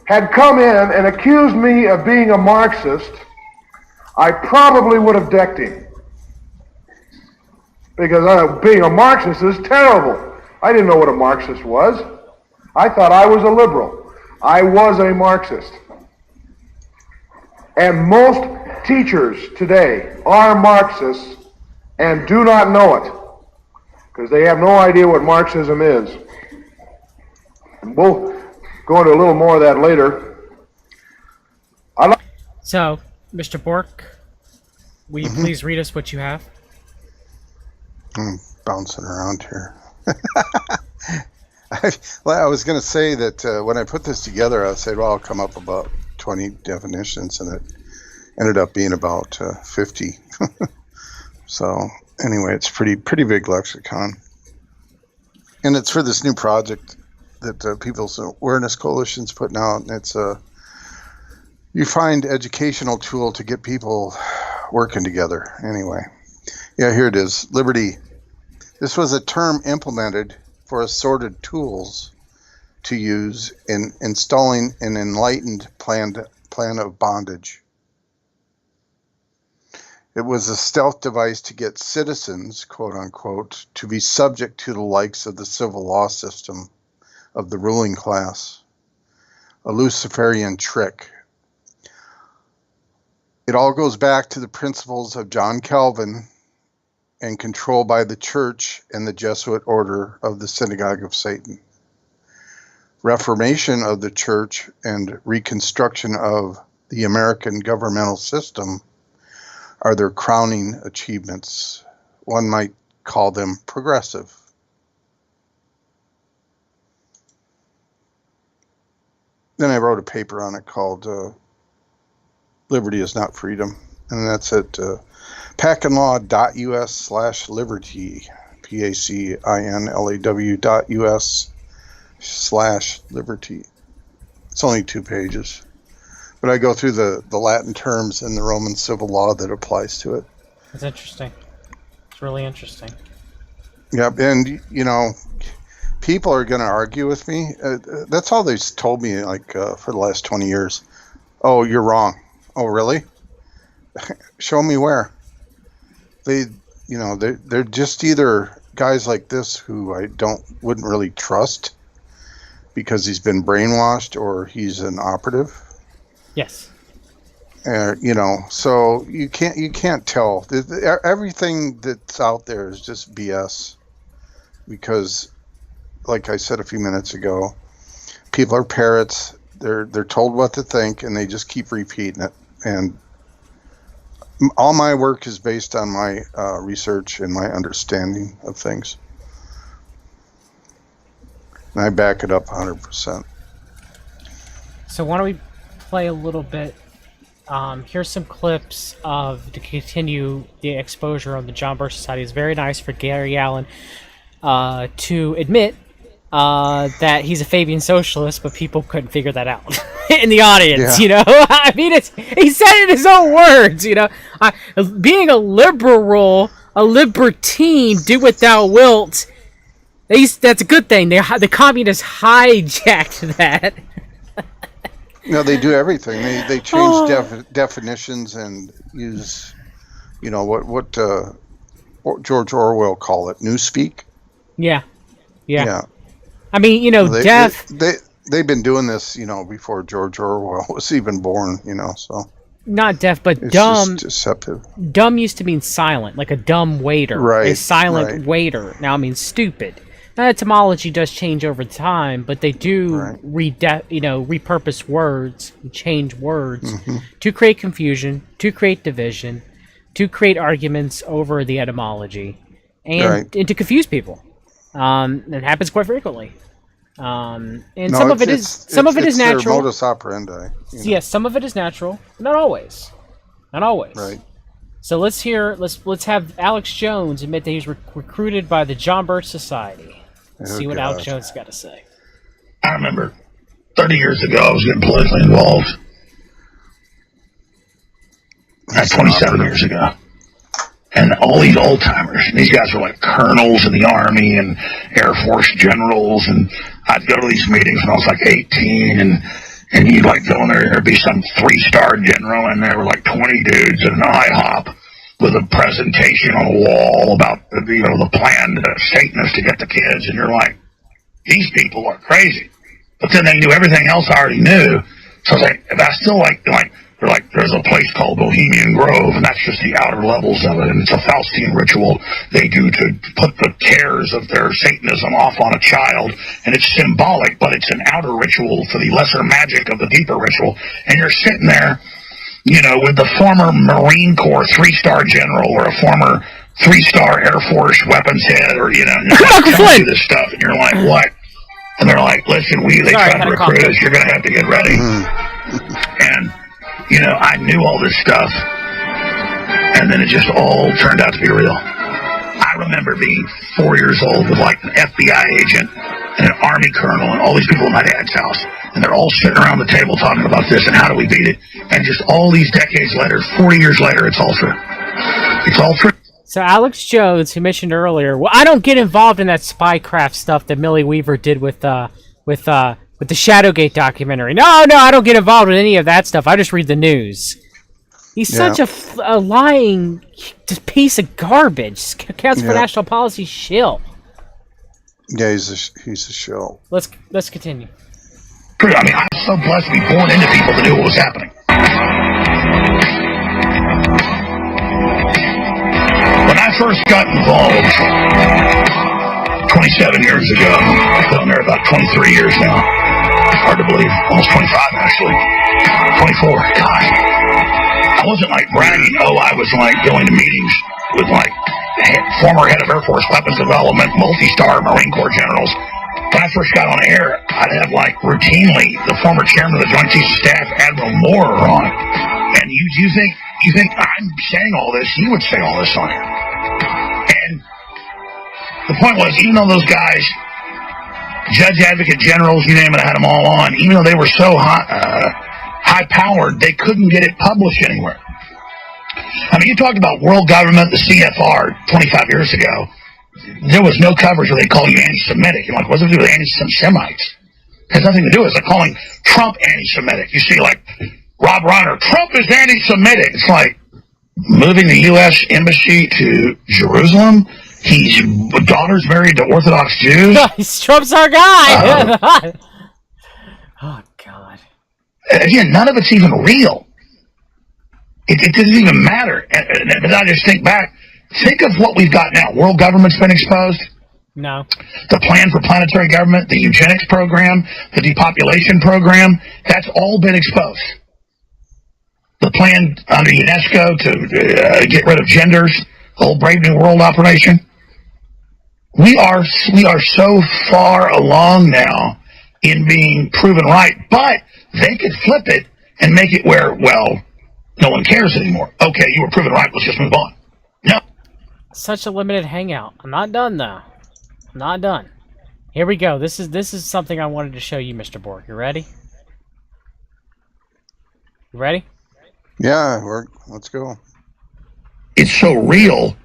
R: had come in and accused me of being a Marxist, I probably would have decked him. Because being a Marxist is terrible. I didn't know what a Marxist was. I thought I was a liberal. I was a Marxist. And most teachers today are Marxists and do not know it, because they have no idea what Marxism is. And we'll go into a little more of that later.
A: So, Mr. Bork, will you please read us what you have?
B: I'm bouncing around here. I was going to say that when I put this together, I said, well, I'll come up about 20 definitions, and it ended up being about 50. So anyway, it's pretty big lexicon. And it's for this new project that People's Awareness Coalition's putting out. And it's you find educational tool to get people working together. Anyway, yeah, here it is. Liberty. This was a term implemented for assorted tools to use in installing an enlightened plan of bondage. It was a stealth device to get citizens, quote unquote, to be subject to the likes of the civil law system of the ruling class. A Luciferian trick. It all goes back to the principles of John Calvin and control by the church and the Jesuit order of the Synagogue of Satan. Reformation of the church and reconstruction of the American governmental system are their crowning achievements. One might call them progressive. Then I wrote a paper on it called Liberty is Not Freedom, and that's at pacinlaw.us/liberty, pacinlaw.us/liberty. It's only 2 pages. But I go through the Latin terms in the Roman civil law that applies to it.
A: It's interesting. It's really interesting.
B: Yep, and people are going to argue with me. That's all they've told me, for the last 20 years. Oh, you're wrong. Oh, really? Show me where. They're just either guys like this who I wouldn't really trust because he's been brainwashed or he's an operative.
A: Yes.
B: So you can't tell. Everything that's out there is just BS, because, like I said a few minutes ago, people are parrots. They're told what to think, and they just keep repeating it. And all my work is based on my research and my understanding of things, and I back it up 100%.
A: So why don't we play a little bit? Here's some clips to continue the exposure on the John Birch Society. It's very nice for Gary Allen to admit that he's a Fabian socialist, but people couldn't figure that out in the audience.
B: Yeah.
A: I mean, he said it in his own words. Being a liberal, a libertine, do what thou wilt. That's a good thing. The communists hijacked that.
B: No, they do everything. They change definitions and use, what George Orwell called it, newspeak.
A: Yeah. I mean, death.
B: They've been doing this, before George Orwell was even born. So
A: not deaf, but
B: it's
A: dumb.
B: Just deceptive.
A: Dumb used to mean silent, like a dumb waiter.
B: Right.
A: A silent waiter now means stupid. Now, etymology does change over time, but they do repurpose words, change words to create confusion, to create division, to create arguments over the etymology, and to confuse people. It happens quite frequently. Some of it is natural.
B: Their modus operandi.
A: Yes, some of it is natural, not always.
B: Right.
A: So let's have Alex Jones admit that he's recruited by the John Birch Society. Let's see what Alex Jones has got to say.
S: I remember 30 years ago I was getting politically involved. That's 27 years ago. And all these old timers, these guys were like colonels in the Army and Air Force generals, and I'd go to these meetings when I was like 18, and you'd like go in there, there'd be some 3-star general, and there were like 20 dudes at an IHOP with a presentation on a wall about the plan to Satanists to get the kids, and you're like, these people are crazy. But then they knew everything else I already knew, so I was like, I still they're like, there's a place called Bohemian Grove, and that's just the outer levels of it, and it's a Faustian ritual they do to put the cares of their Satanism off on a child, and it's symbolic, but it's an outer ritual for the lesser magic of the deeper ritual. And you're sitting there, with the former Marine Corps 3-star general or a former 3-star Air Force weapons head, or, telling you this stuff, and you're like, what? And they're like, listen, they tried to recruit us, you're going to have to get ready. And I knew all this stuff, and then it just all turned out to be real. I remember being 4 years old with like an FBI agent and an Army colonel and all these people at my dad's house, and they're all sitting around the table talking about this and how do we beat it. And just all these decades later, 40 years later, it's all true. It's all true.
A: So Alex Jones, who mentioned earlier, well, I don't get involved in that spycraft stuff that Millie Weaver did with the Shadowgate documentary. No, I don't get involved with any of that stuff. I just read the news. He's such a lying piece of garbage. Council for National Policy shill.
B: Yeah, he's a shill.
A: Let's continue.
S: I mean, I'm so blessed to be born into people that knew what was happening. When I first got involved 27 years ago, I've been there about 23 years now. Hard to believe. Almost 25, actually. 24. God. I wasn't like bragging. I was like going to meetings with like former head of Air Force weapons development, multi-star Marine Corps generals. When I first got on air, I'd have like routinely the former chairman of the Joint Chiefs of Staff, Admiral Moore, on. And you think I'm saying all this? He would say all this on air. And the point was, even though those guys, judge, advocate, generals, you name it, I had them all on, even though they were so high-powered, they couldn't get it published anywhere. I mean, you talked about world government, the CFR, 25 years ago. There was no coverage where they call you anti-Semitic. You're like, what's it to do with anti-Semites? It has nothing to do with it. It's like calling Trump anti-Semitic. You see, like, Rob Reiner, Trump is anti-Semitic. It's like moving the U.S. embassy to Jerusalem. His daughter's married to Orthodox Jews.
A: Trump's our guy. Oh, God.
S: Again, none of it's even real. It doesn't even matter. And I just think back. Think of what we've got now. World government's been exposed.
A: No.
S: The plan for planetary government, the eugenics program, the depopulation program, that's all been exposed. The plan under UNESCO to get rid of genders, the whole Brave New World operation. We are so far along now in being proven right, but they could flip it and make it where, well, no one cares anymore. Okay, you were proven right, let's just move on. No.
A: Such a limited hangout. I'm not done, though. I'm not done. Here we go. This is something I wanted to show you, Mr. Bork. You ready? You ready?
B: Yeah, let's go.
S: It's so real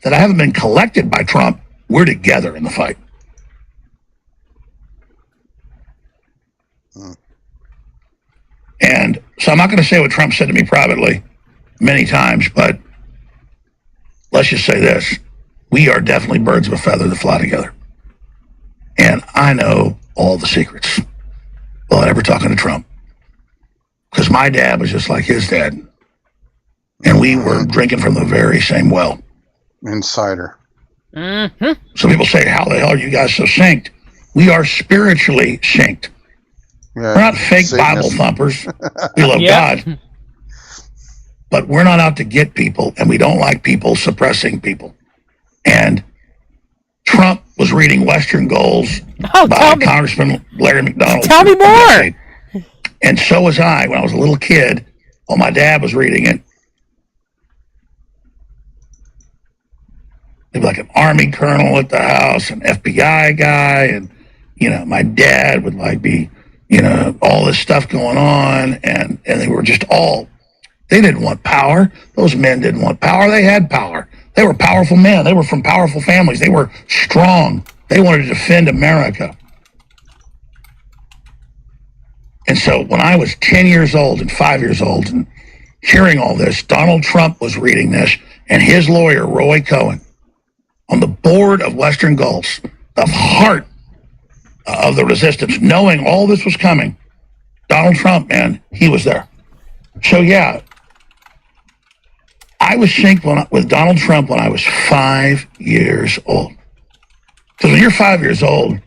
S: that I haven't been collected by Trump. We're together in the fight. And so I'm not going to say what Trump said to me privately many times, but let's just say this. We are definitely birds of a feather that fly together. And I know all the secrets without ever talking to Trump. Because my dad was just like his dad. And we were drinking from the very same well.
B: Insider.
A: Mm-hmm.
S: So people say, how the hell are you guys so synced? We are spiritually synced.
B: Yeah,
S: we're not fake Bible thumpers. We love God. But we're not out to get people, and we don't like people suppressing people. And Trump was reading Western Goals by Congressman Larry McDonald.
A: Tell me more!
S: And so was I when I was a little kid, while my dad was reading it. There'd be like an Army colonel at the house, an FBI guy, and, you know, my dad would like be, you know, all this stuff going on, and they were just all, they didn't want power. Those men didn't want power. They had power. They were powerful men. They were from powerful families. They were strong. They wanted to defend America. And so when I was 10 years old and 5 years old and hearing all this, Donald Trump was reading this, and his lawyer, Roy Cohen, on the board of Western Gulfs, the heart of the resistance, knowing all this was coming, Donald Trump, man, he was there. So yeah, I was synced with Donald Trump when I was 5 years old. Because when you're 5 years old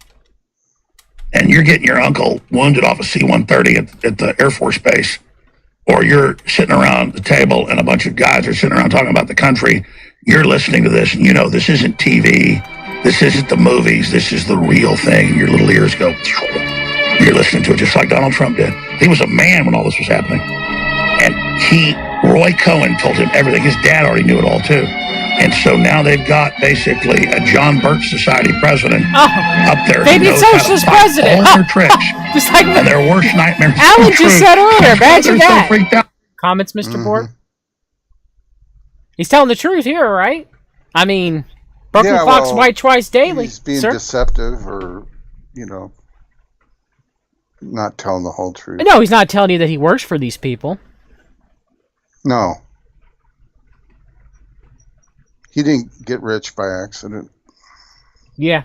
S: and you're getting your uncle wounded off a C-130 at the Air Force Base, or you're sitting around the table and a bunch of guys are sitting around talking about the country, you're listening to this and you know this isn't TV, this isn't the movies, this is the real thing. Your little ears go, you're listening to it just like Donald Trump did. He was a man when all this was happening. And Roy Cohen told him everything. His dad already knew it all too. And so now they've got basically a John Birch Society president up there.
A: Maybe a socialist president.
S: All their tricks.
A: Just like
S: and their worst nightmares.
A: Alan just said earlier. Imagine that.
S: So freaked out.
A: Comments, Mr. Bork? He's telling the truth here, right? I mean, Brooklyn Fox white twice daily.
B: He's being deceptive or, you know, not telling the whole truth.
A: No, he's not telling you that he works for these people.
B: No. He didn't get rich by accident.
A: Yeah,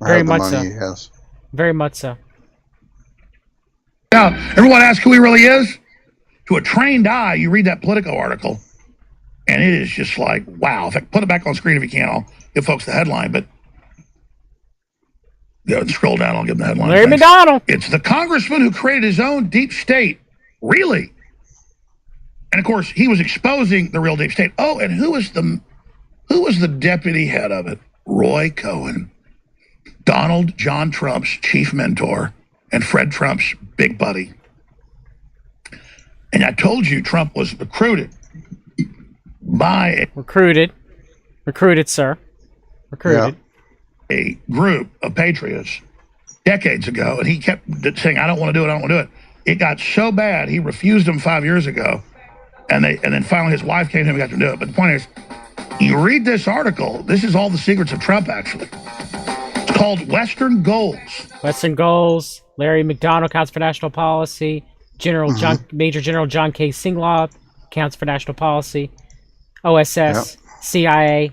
A: very much so.
B: He has.
A: Very much so.
S: Now, everyone asks who he really is. To a trained eye, you read that Politico article, and it is just like, wow. In fact, put it back on screen if you can. I'll give folks the headline, but go and scroll down. I'll give them the headline.
A: Larry McDonald.
S: It's the congressman who created his own deep state. Really? And of course, he was exposing the real deep state. Oh, and who was the deputy head of it? Roy Cohen, Donald John Trump's chief mentor, and Fred Trump's big buddy. And I told you Trump was recruited by
A: recruited, sir, recruited
S: a group of patriots decades ago, and he kept saying, "I don't want to do it. I don't want to do it." It got so bad he refused them 5 years ago, and then finally his wife came to him and got to do it. But the point is, you read this article. This is all the secrets of Trump. Actually, it's called Western Goals.
A: Western Goals. Larry McDonald counts for national policy. Major General John K. Singlaw counts for national policy. OSS, CIA.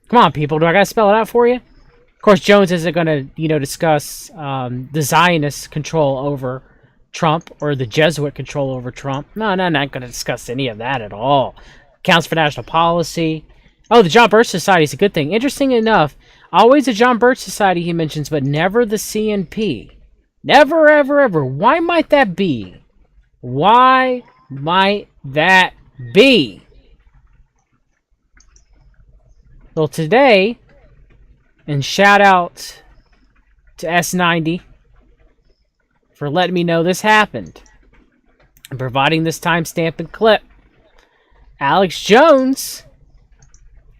A: Come on, people. Do I gotta spell it out for you? Of course, Jones isn't gonna, discuss the Zionist control over Trump or the Jesuit control over Trump. No, not gonna discuss any of that at all. Counts for national policy. Oh, the John Birch Society is a good thing. Interesting enough, always the John Birch Society he mentions, but never the CNP. Never, ever, ever. Why might that be? Why might that be? Well, today, and shout out to S90 for letting me know this happened and providing this timestamp and clip. Alex Jones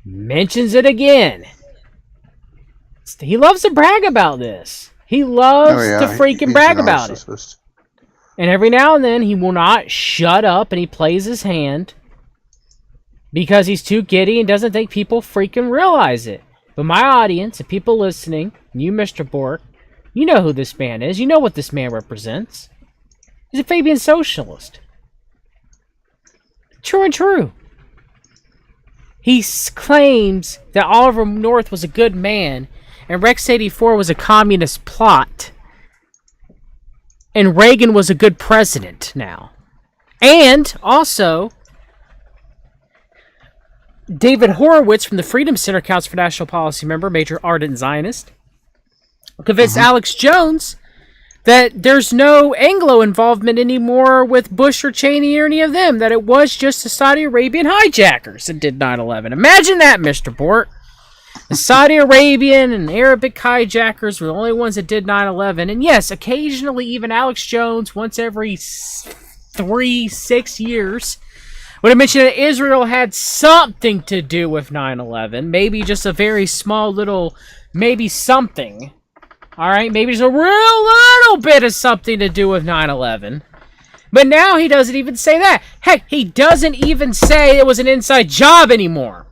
A: mentions it again. He loves to brag about this. He loves to freaking brag about it. And every now and then he will not shut up and he plays his hand because he's too giddy and doesn't think people freaking realize it. But my audience and people listening, you Mr. Bork, you know who this man is. You know what this man represents. He's a Fabian socialist. True and true. He claims that Oliver North was a good man and Rex 84 was a communist plot. And Reagan was a good president now. And also, David Horowitz from the Freedom Center counts for national policy member, major ardent Zionist, convinced Alex Jones that there's no Anglo involvement anymore with Bush or Cheney or any of them, that it was just the Saudi Arabian hijackers that did 9/11. Imagine that, Mr. Bork. The Saudi Arabian and Arabic hijackers were the only ones that did 9/11. And yes, occasionally even Alex Jones, once every 3-6 years, Would have mentioned that Israel had something to do with 9/11. Maybe just a very small little, maybe something. All right, maybe just a real little bit of something to do with 9/11. But now he doesn't even say that. Heck, he doesn't even say it was an inside job anymore.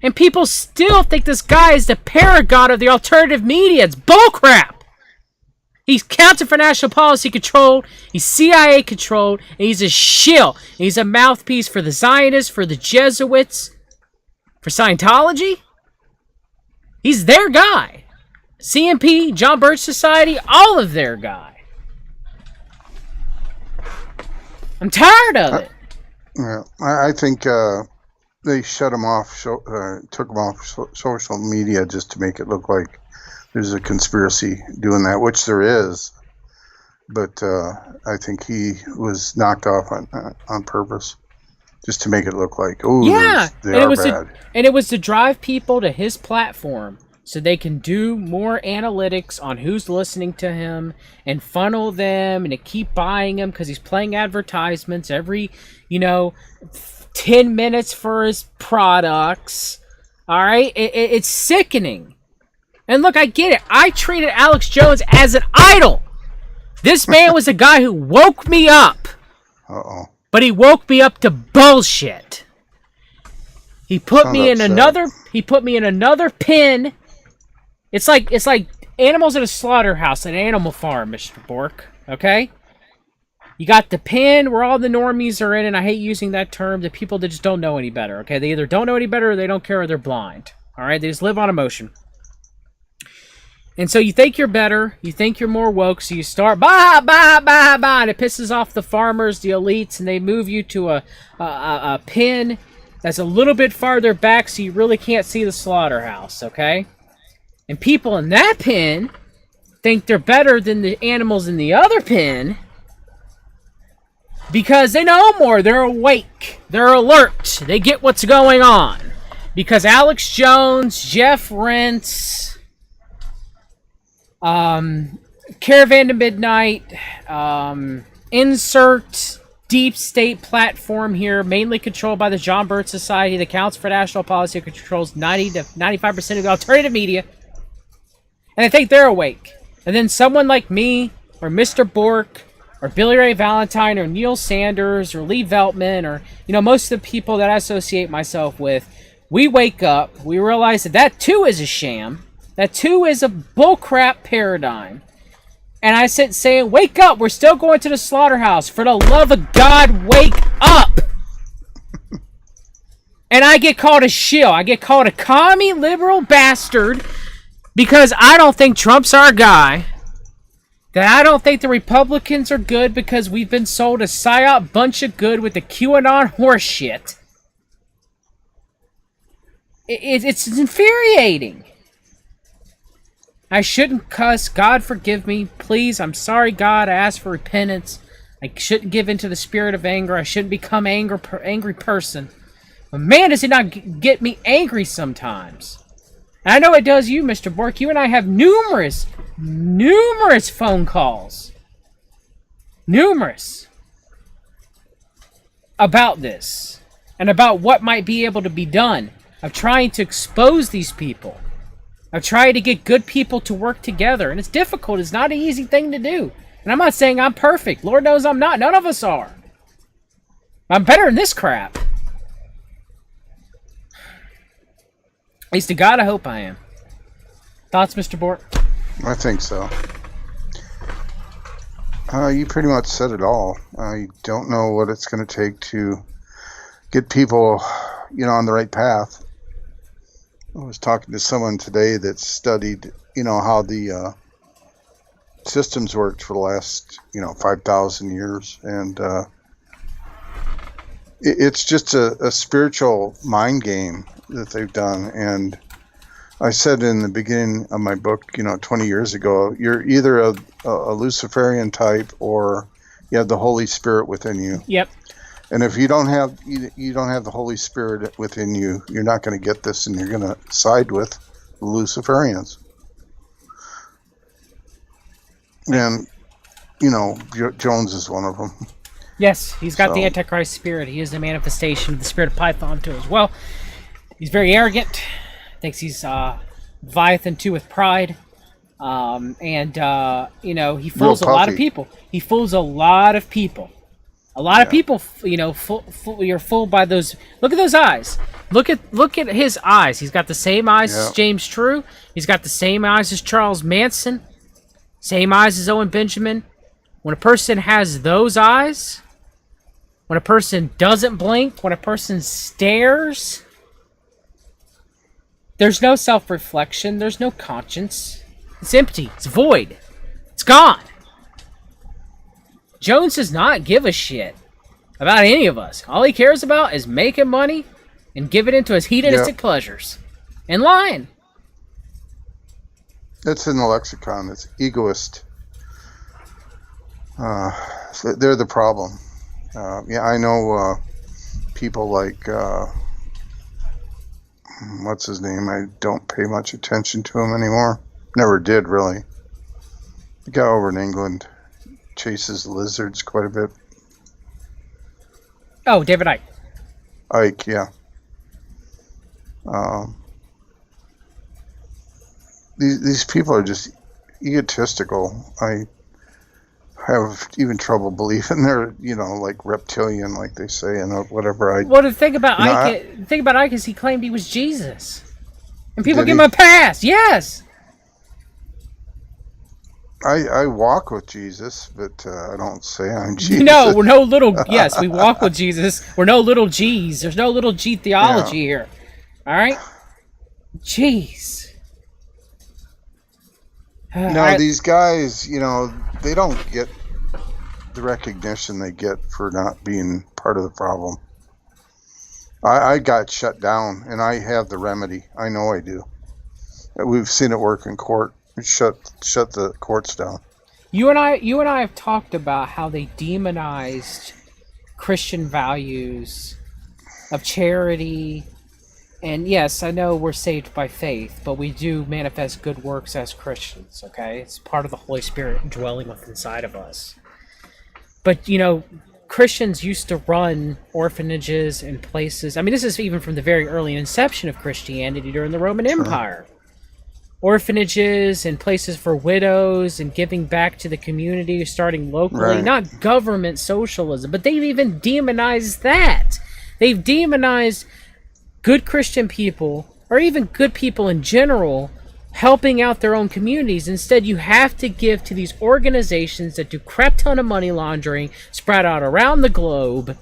A: And people still think this guy is the paragon of the alternative media. It's bullcrap. He's Council for National Policy controlled. He's CIA controlled. And he's a shill. He's a mouthpiece for the Zionists, for the Jesuits, for Scientology. He's their guy. CMP, John Birch Society, all of their guy. I'm tired of it.
B: Yeah, I think they shut him off, took him off social media just to make it look like there's a conspiracy doing that, which there is. But I think he was knocked off on purpose, just to make it look like, oh,
A: yeah,
B: they are bad.
A: And it was to drive people to his platform so they can do more analytics on who's listening to him and funnel them and to keep buying him because he's playing advertisements every, 10 minutes for his products. All right? It's sickening. And look, I get it. I treated Alex Jones as an idol. This man was a guy who woke me up.
B: Uh-oh.
A: But he woke me up to bullshit. He put me in another pen. It's like animals at a slaughterhouse, an animal farm, Mr. Bork. Okay? You got the pen where all the normies are in, and I hate using that term, the people that just don't know any better. Okay? They either don't know any better or they don't care or they're blind. Alright? They just live on emotion. And so you think you're better, you think you're more woke, so you start bah, and it pisses off the farmers, the elites, and they move you to a pen that's a little bit farther back so you really can't see the slaughterhouse, okay? And people in that pen think they're better than the animals in the other pen because they know more, they're awake, they're alert, they get what's going on. Because Alex Jones, Jeff Rentz, Caravan to Midnight, insert deep state platform here, mainly controlled by the John Birch Society that counts for national policy, controls 90 to 95% of the alternative media. And I think they're awake. And then someone like me, or Mr. Bork, or Billy Ray Valentine, or Neil Sanders, or Lee Veltman, or, most of the people that I associate myself with, we wake up, we realize that too is a sham. That too is a bullcrap paradigm. And I sit saying, wake up, we're still going to the slaughterhouse. For the love of God, wake up! And I get called a shill. I get called a commie liberal bastard because I don't think Trump's our guy. That I don't think the Republicans are good because we've been sold a psyop bunch of good with the QAnon horseshit. It's infuriating. I shouldn't cuss. God forgive me. Please, I'm sorry, God. I ask for repentance. I shouldn't give into the spirit of anger. I shouldn't become an angry person. But man, does it not get me angry sometimes. And I know it does you, Mr. Bork. You and I have numerous phone calls. Numerous. About this. And about what might be able to be done. Of trying to expose these people. I've tried to get good people to work together, and it's difficult. It's not an easy thing to do. And I'm not saying I'm perfect. Lord knows I'm not. None of us are. I'm better than this crap. At least to God, I hope I am. Thoughts, Mr. Bork?
B: I think so. You pretty much said it all. I don't know what it's going to take to get people, on the right path. I was talking to someone today that studied, how the systems worked for the last, 5,000 years. And it's just a spiritual mind game that they've done. And I said in the beginning of my book, 20 years ago, you're either a Luciferian type or you have the Holy Spirit within you.
A: Yep.
B: And if you don't have the Holy Spirit within you, you're not going to get this, and you're going to side with the Luciferians. And Jones is one of them.
A: Yes, he's got the
B: So-
A: Antichrist spirit. He is a manifestation of the spirit of Python too as well. He's very arrogant. Thinks he's Leviathan too with pride. He fools a lot of people. He fools a lot of people. A lot of people, you're fooled by those. Look at those eyes. Look at his eyes. He's got the same eyes as James True. He's got the same eyes as Charles Manson. Same eyes as Owen Benjamin. When a person has those eyes, when a person doesn't blink, when a person stares, there's no self-reflection. There's no conscience. It's empty. It's void. It's gone. Jones does not give a shit about any of us. All he cares about is making money and giving into his hedonistic pleasures. And lying.
B: It's in the lexicon. It's egoist. They're the problem. I know people like, what's his name? I don't pay much attention to him anymore. Never did, really. The guy over in England chases lizards quite a bit.
A: Oh, David Icke.
B: Ike, yeah. These people are just egotistical. I have even trouble believing they're, like reptilian, like they say, and whatever.
A: Well, the thing about Ike is he claimed he was Jesus, and people give him a pass. Yes.
B: I walk with Jesus, but I don't say I'm Jesus.
A: No, we're no little. Yes, we walk with Jesus. We're no little G's. There's no little G theology here. All right. Jeez.
B: No, these guys, they don't get the recognition they get for not being part of the problem. I got shut down, and I have the remedy. I know I do. We've seen it work in court. Shut the courts down.
A: You and I have talked about how they demonized Christian values of charity. And yes, I know we're saved by faith, but we do manifest good works as Christians, okay? It's part of the Holy Spirit dwelling within inside of us. But, Christians used to run orphanages and places. I mean, this is even from the very early inception of Christianity during the Roman Empire. Orphanages and places for widows and giving back to the community, starting locally.
B: Right.
A: Not government socialism, but they've even demonized that. They've demonized good Christian people, or even good people in general, helping out their own communities. Instead, you have to give to these organizations that do crap ton of money laundering, spread out around the globe,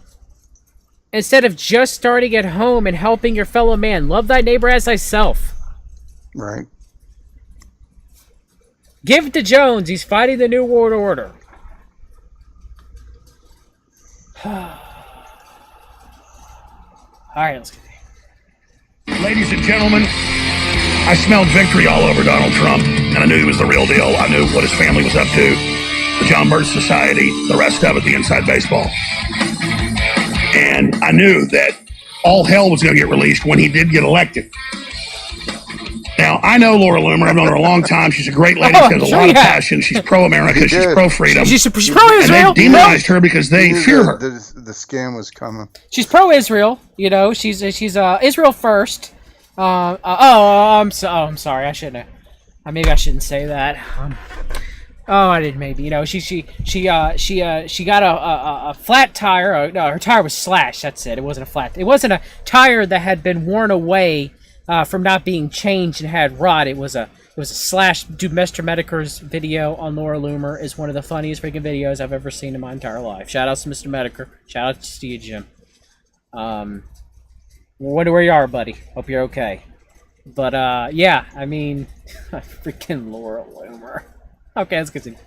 A: instead of just starting at home and helping your fellow man. Love thy neighbor as thyself.
B: Right.
A: Give it to Jones. He's fighting the New World Order. All right, let's continue.
S: Ladies and gentlemen, I smelled victory all over Donald Trump, and I knew he was the real deal. I knew what his family was up to. The John Birch Society, the rest of it, the inside baseball. And I knew that all hell was going to get released when he did get elected. Now, I know Laura Loomer. I've known her a long time. She's a great lady. She has a lot of passion. She's pro-America. She's pro-freedom.
A: She's pro-Israel.
S: And they demonized her because they fear her.
B: The scam was coming.
A: She's pro-Israel. She's Israel first. I'm sorry. I shouldn't have. Maybe I shouldn't say that. I did maybe. She got a flat tire. No, her tire was slashed. That's it. It wasn't a flat. It wasn't a tire that had been worn away from not being changed and had rot. It was a slash. Dude, Mr. Medicare's video on Laura Loomer is one of the funniest freaking videos I've ever seen in my entire life. Shout out to Mr. Medicare. Shout out to you, Jim. Wonder where you are, buddy. Hope you're okay. But freaking Laura Loomer. Okay, let's continue.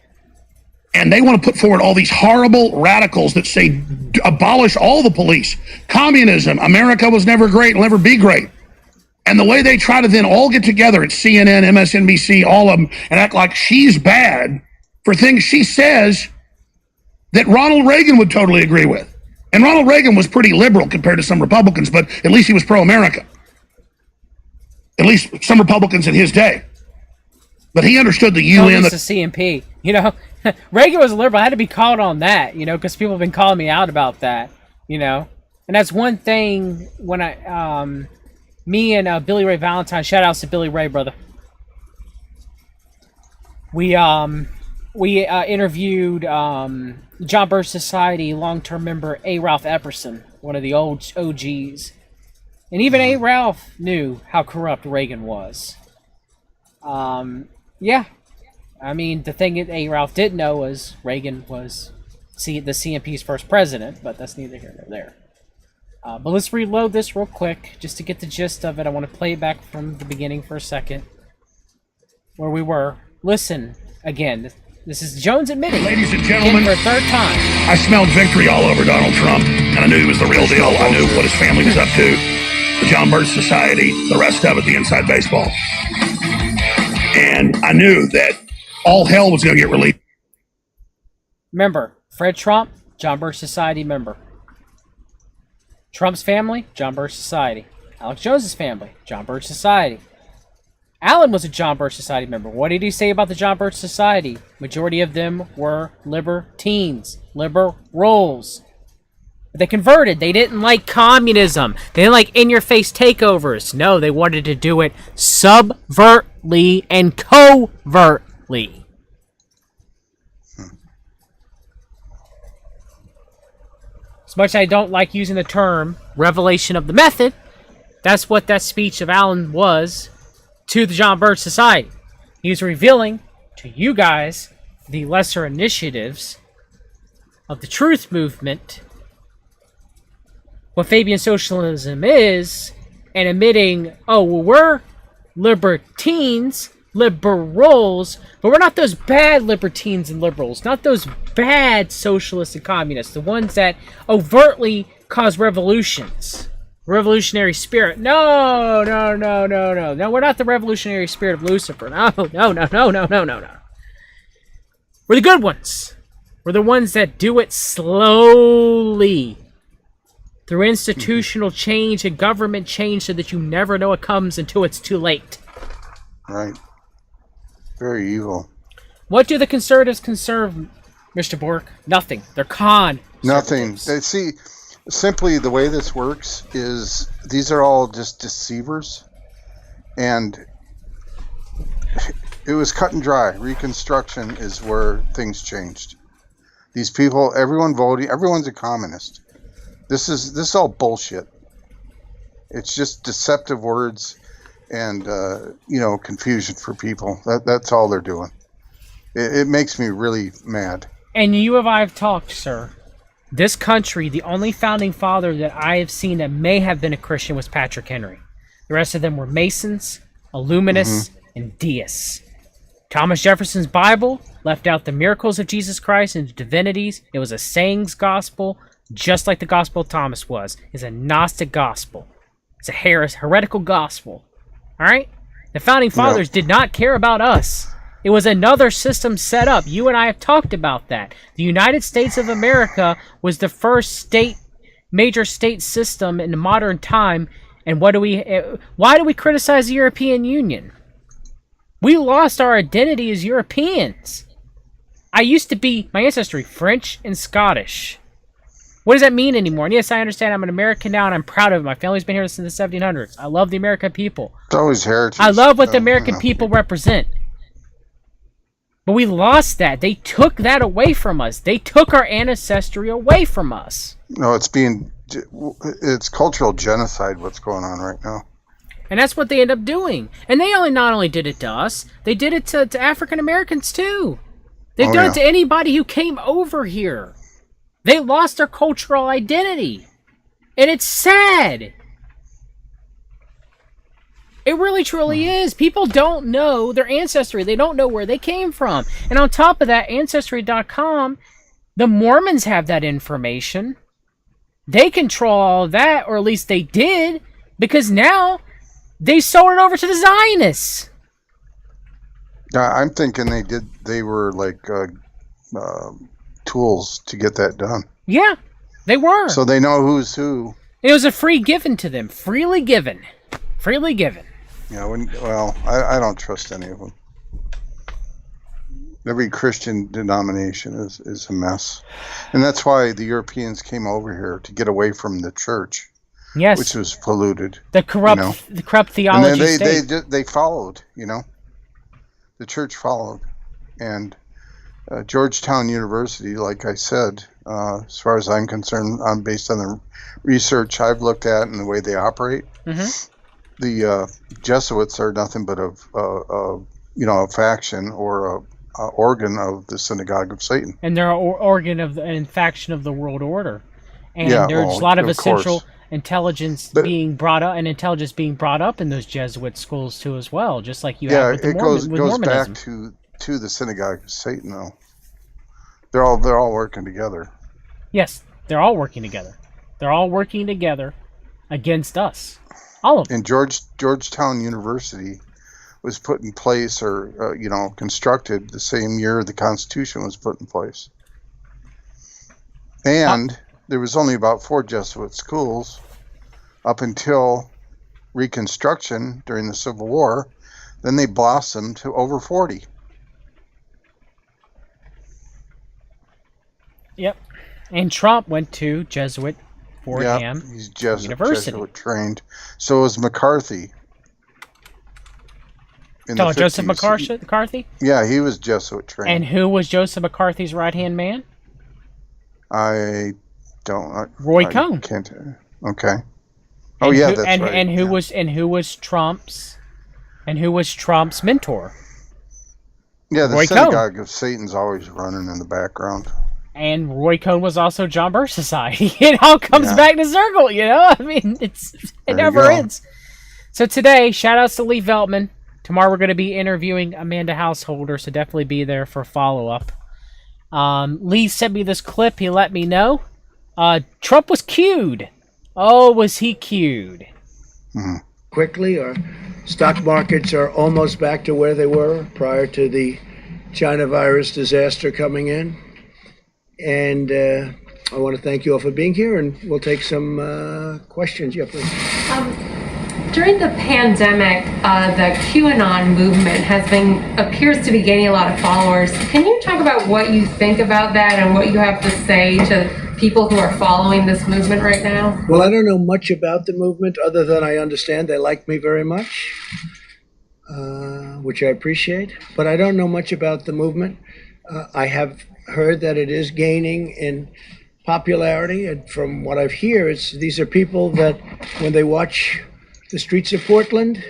S: And they want to put forward all these horrible radicals that say abolish all the police. Communism. America was never great. Will never be great. And the way they try to then all get together at CNN, MSNBC, all of them, and act like she's bad for things she says that Ronald Reagan would totally agree with. And Ronald Reagan was pretty liberal compared to some Republicans, but at least he was pro-America. At least some Republicans in his day. But he understood the UN.
A: The CMP. Reagan was a liberal. I had to be called on that, because people have been calling me out about that, And that's one thing when me and Billy Ray Valentine, shout outs to Billy Ray, brother. We interviewed John Birch Society long-term member A. Ralph Epperson, one of the old OGs. And even A. Ralph knew how corrupt Reagan was. Yeah. I mean, the thing that A. Ralph didn't know was Reagan was the CNP's first president, but that's neither here nor there. But let's reload this real quick, just to get the gist of it. I want to play it back from the beginning for a second, where we were. Listen, again, this is Jones admitting.
S: Ladies and gentlemen,
A: for a third time.
S: I smelled victory all over Donald Trump, and I knew he was the real deal. I knew what his family was up to. The John Birch Society, the rest of it, the inside baseball. And I knew that all hell was going to get released.
A: Remember, Fred Trump, John Birch Society member. Trump's family, John Birch Society. Alex Jones's family, John Birch Society. Allen was a John Birch Society member. What did he say about the John Birch Society? Majority of them were libertines, liberals. But they converted. They didn't like communism. They didn't like in-your-face takeovers. No, they wanted to do it subvertly and covertly. As much as I don't like using the term revelation of the method, that's what that speech of Allen was to the John Birch Society. He was revealing to you guys the lesser initiatives of the truth movement, what Fabian socialism is, and admitting, oh, well, we're libertines, liberals, but we're not those bad libertines and liberals, not those bad socialists and communists, the ones that overtly cause revolutions. Revolutionary spirit. No, we're not the revolutionary spirit of Lucifer. No. We're the good ones. We're the ones that do it slowly. Through institutional change and government change so that you never know it comes until it's too late.
B: Right. Very evil.
A: What do the conservatives conserve, Mr. Bork? Nothing. They're con.
B: Nothing. They see, simply the way this works is these are all just deceivers. And it was cut and dry. Reconstruction is where things changed. These people, everyone voting, everyone's a communist. This is all bullshit. It's just deceptive words and confusion for people. That's all they're doing. It makes me really mad.
A: And you and I have talked, sir. This country, the only founding father that I have seen that may have been a Christian was Patrick Henry. The rest of them were Masons, Illuminists, and Deists. Thomas Jefferson's Bible left out the miracles of Jesus Christ and the divinities. It was a sayings gospel, just like the Gospel of Thomas was. It's a Gnostic gospel. It's a heretical gospel. All right? The founding fathers did not care about us. It was another system set up. You and I have talked about that. The United States of America was the first major state system in the modern time. And why do we criticize the European Union? We lost our identity as Europeans. I used to be, my ancestry, French and Scottish. What does that mean anymore? And yes, I understand I'm an American now, and I'm proud of it. My family's been here since the 1700s. I love the American people.
B: It's always heritage.
A: I love what the American people represent. But we lost that. They took that away from us. They took our ancestry away from us.
B: No, it's cultural genocide what's going on right now.
A: And that's what they end up doing. And they not only did it to us, they did it to African Americans too. They've done it to anybody who came over here. They lost their cultural identity. And it's sad. It really truly is. People don't know their ancestry. They don't know where they came from. And on top of that, Ancestry.com, the Mormons have that information. They control all of that, or at least they did, because now they sold it over to the Zionists.
B: I'm thinking they were like tools to get that done.
A: Yeah, they were.
B: So they know who's who.
A: It was a free given to them. Freely given. Freely given.
B: Yeah, I don't trust any of them. Every Christian denomination is a mess. And that's why the Europeans came over here, to get away from the church.
A: Yes.
B: Which was polluted.
A: The corrupt theology
B: and then
A: state.
B: they followed, The church followed. And Georgetown University, like I said, as far as I'm concerned, based on the research I've looked at and the way they operate, the Jesuits are nothing but a faction or a organ of the synagogue of Satan.
A: And they're an organ of and faction of the world order. And
B: Yeah,
A: there's a lot of essential
B: course.
A: intelligence being brought up in those Jesuit schools too as well, just like you have with the
B: it goes
A: Mormonism.
B: back to the synagogue of Satan, though. They're all working together.
A: Yes, they're all working together. They're all working together against us. All of them.
B: And Georgetown University was put in place, or constructed the same year the Constitution was put in place. And there was only about 4 Jesuit schools up until Reconstruction during the Civil War. Then they blossomed to over 40.
A: Yep. And Trump went to Jesuit Fordham
B: he's
A: University.
B: Jesuit trained. So was McCarthy.
A: Joseph McCarthy?
B: Yeah, he was Jesuit trained.
A: And who was Joseph McCarthy's right-hand man?
B: I don't.
A: Roy Cohn.
B: Can't. Okay. Oh yeah, that's right.
A: And who was Trump's mentor?
B: Yeah, the
A: Roy
B: synagogue
A: Cohn.
B: of Satan's always running in the background.
A: And Roy Cohn was also John Birch Society. It all comes back to circle, I mean, it never ends. So today, shout outs to Lee Veltman. Tomorrow we're going to be interviewing Amanda Householder, so definitely be there for follow-up. Lee sent me this clip. He let me know. Trump was cued. Oh, was he cued?
T: Quickly, our stock markets are almost back to where they were prior to the China virus disaster coming in. And I want to thank you all for being here, and we'll take some questions. Yeah, please.
U: During the pandemic, the QAnon movement appears to be gaining a lot of followers. Can you talk about what you think about that and what you have to say to people who are following this movement right now?
T: Well, I don't know much about the movement other than I understand they like me very much, which I appreciate. But I don't know much about the movement. I have heard that it is gaining in popularity, and from what I've heard, these are people that when they watch the streets of Portland,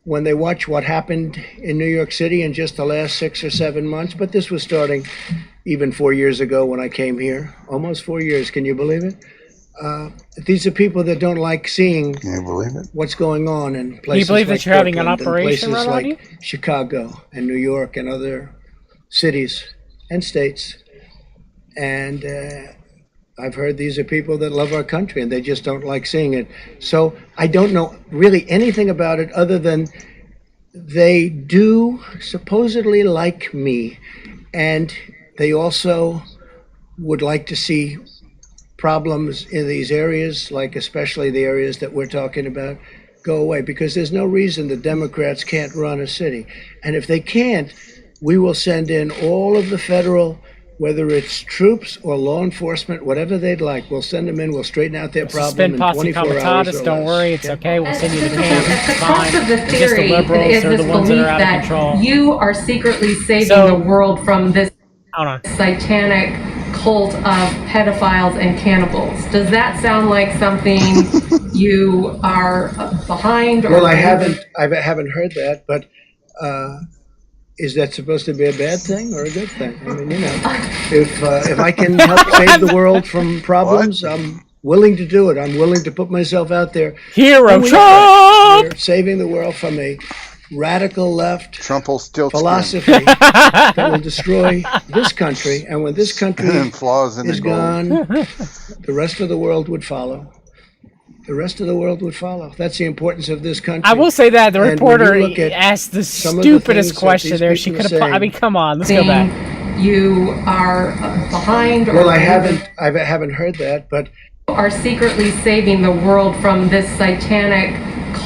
T: when they watch what happened in New York City in just the last 6 or 7 months, but this was starting even 4 years ago when I came here, almost 4 years, can you believe it? These are people that don't like seeing what's going on in places like
A: Can you believe that you're having an operation
T: places
A: right on
T: like Chicago and New York and other cities and states. And I've heard these are people that love our country and they just don't like seeing it. So I don't know really anything about it other than they do supposedly like me, and they also would like to see problems in these areas, like especially the areas that we're talking about, go away, because there's no reason the Democrats can't run a city. And if they can't, we will send in all of the federal, whether it's troops or law enforcement, whatever they'd like. We'll send them in. We'll straighten out their problem in 24 hours or
A: Don't
T: less.
A: worry, it's okay. We'll send you to camp.
U: At the
A: It's
U: crux
A: fine.
U: of the
A: It's just the
U: theory
A: liberals
U: is
A: are
U: this
A: the ones
U: belief
A: that are out of
U: that
A: control.
U: you are secretly saving the world from this satanic cult of pedophiles and cannibals. Does that sound like something you are behind? Or
T: Well, I haven't heard that, but is that supposed to be a bad thing or a good thing? I mean, if I can help save the world from problems, I'm willing to do it. I'm willing to put myself out there.
A: Hero Trump!
T: We're saving the world from a radical left
B: Trump will still
T: philosophy that will destroy this country. And when this country
B: And flaws in
T: is
B: the gold.
T: gone, the rest of the world would follow. The rest of the world would follow. That's the importance of this country.
A: I will say that the
T: And when
A: reporter
T: you look at
A: asked the
T: some of
A: stupidest
T: things that
A: question
T: these
A: there. She
T: people
A: could
T: are
A: have. I mean,
T: saying-
A: come on. Let's go back.
U: You are behind.
T: Well, I haven't heard that, but
U: are secretly saving the world from this satanic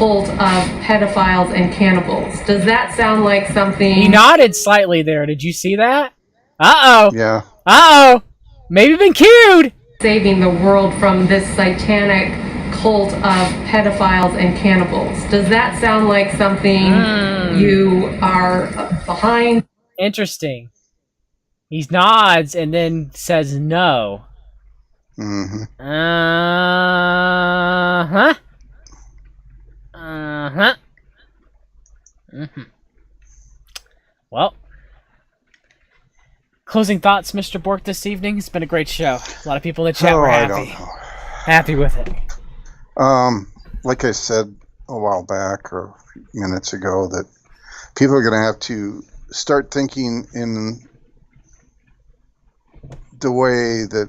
U: cult of pedophiles and cannibals. Does that sound like something...
A: He nodded slightly there. Did you see that? Uh-oh.
B: Yeah.
A: Uh-oh. Maybe been cued.
U: Saving the world from this satanic cult of pedophiles and cannibals. Does that sound like something you are behind?
A: Interesting. He nods and then says no.
B: Mm-hmm.
A: Uh-huh. Uh-huh. Mm-hmm. Well, closing thoughts, Mr. Bork, this evening. It's been a great show. A lot of people in the chat were happy. Happy with it.
B: Like I said a while back or a few minutes ago, that people are going to have to start thinking in the way that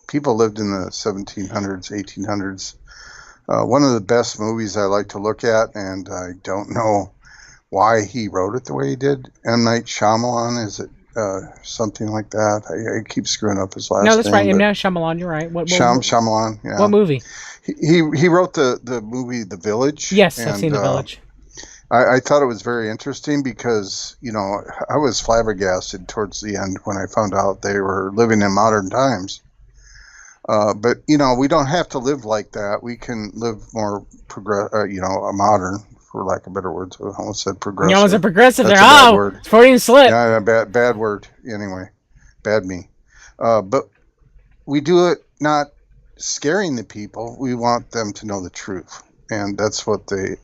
B: people lived in the 1700s, 1800s. One of the best movies I like to look at, and I don't know why he wrote it the way he did. M. Night Shyamalan, is it something like that? I keep screwing up his last name.
A: No, that's right. M. Night Shyamalan, you're right.
B: Shyamalan, yeah.
A: What movie?
B: He wrote the movie The Village.
A: Yes, I've seen The Village.
B: I thought it was very interesting because, you know, I was flabbergasted towards the end when I found out they were living in modern times. But, you know, we don't have to live like that. We can live more modern, for lack of better words. I almost said progressive.
A: You almost said progressive
B: That's
A: there.
B: a bad
A: Oh,
B: word.
A: it's Freudian slip.
B: Yeah, bad word. Anyway, bad me. But we do it not scaring the people. We want them to know the truth. And that's what the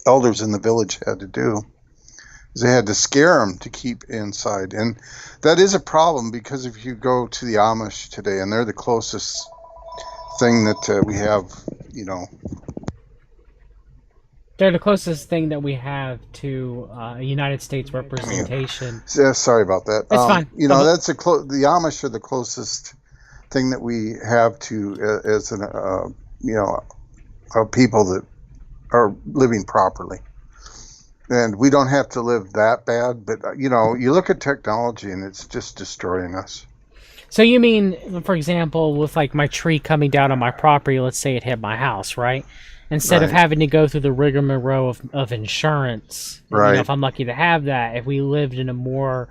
B: elders in the village had to do. They had to scare them to keep inside. And that is a problem, because if you go to the Amish today, and they're the closest thing that we have, you know.
A: They're the closest thing that we have to a United States representation.
B: Sorry about that.
A: It's fine.
B: You know, that's the Amish are the closest thing that we have to as an people that are living properly. And we don't have to live that bad, but, you know, you look at technology and it's just destroying us.
A: So you mean, for example, with like my tree coming down on my property, let's say it hit my house, right? Instead of having to go through the rigmarole of insurance, you know, if I'm lucky to have that, if we lived in a more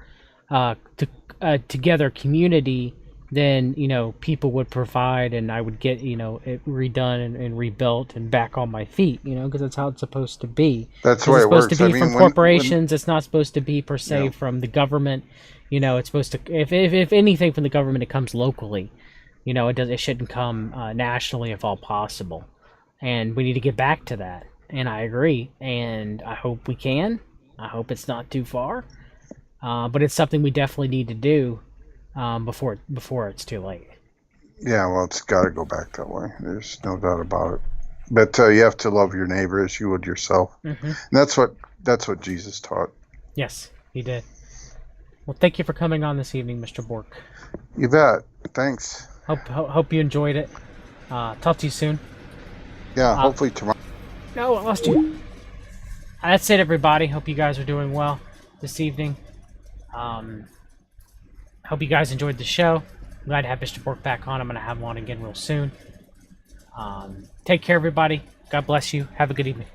A: together community, then, you know, people would provide and I would get, you know, it redone and rebuilt and back on my feet, you know, because that's how it's supposed to be.
B: That's the way it works.
A: It's supposed to be from corporations. It's not supposed to be per se from the government. You know, it's supposed to, if anything from the government, it comes locally. You know, it shouldn't come nationally if all possible. And we need to get back to that. And I agree. And I hope we can. I hope it's not too far. But it's something we definitely need to do before it's too late.
B: Yeah, well, it's got to go back that way. There's no doubt about it. But you have to love your neighbor as you would yourself. Mm-hmm. And that's what Jesus taught.
A: Yes, he did. Well, thank you for coming on this evening, Mr. Bork.
B: You bet. Thanks.
A: Hope you enjoyed it. Talk to you soon.
B: Yeah, hopefully tomorrow.
A: No, I lost you. That's it, everybody. Hope you guys are doing well this evening. Hope you guys enjoyed the show. Glad to have Mr. Bork back on. I'm going to have him on again real soon. Take care, everybody. God bless you. Have a good evening.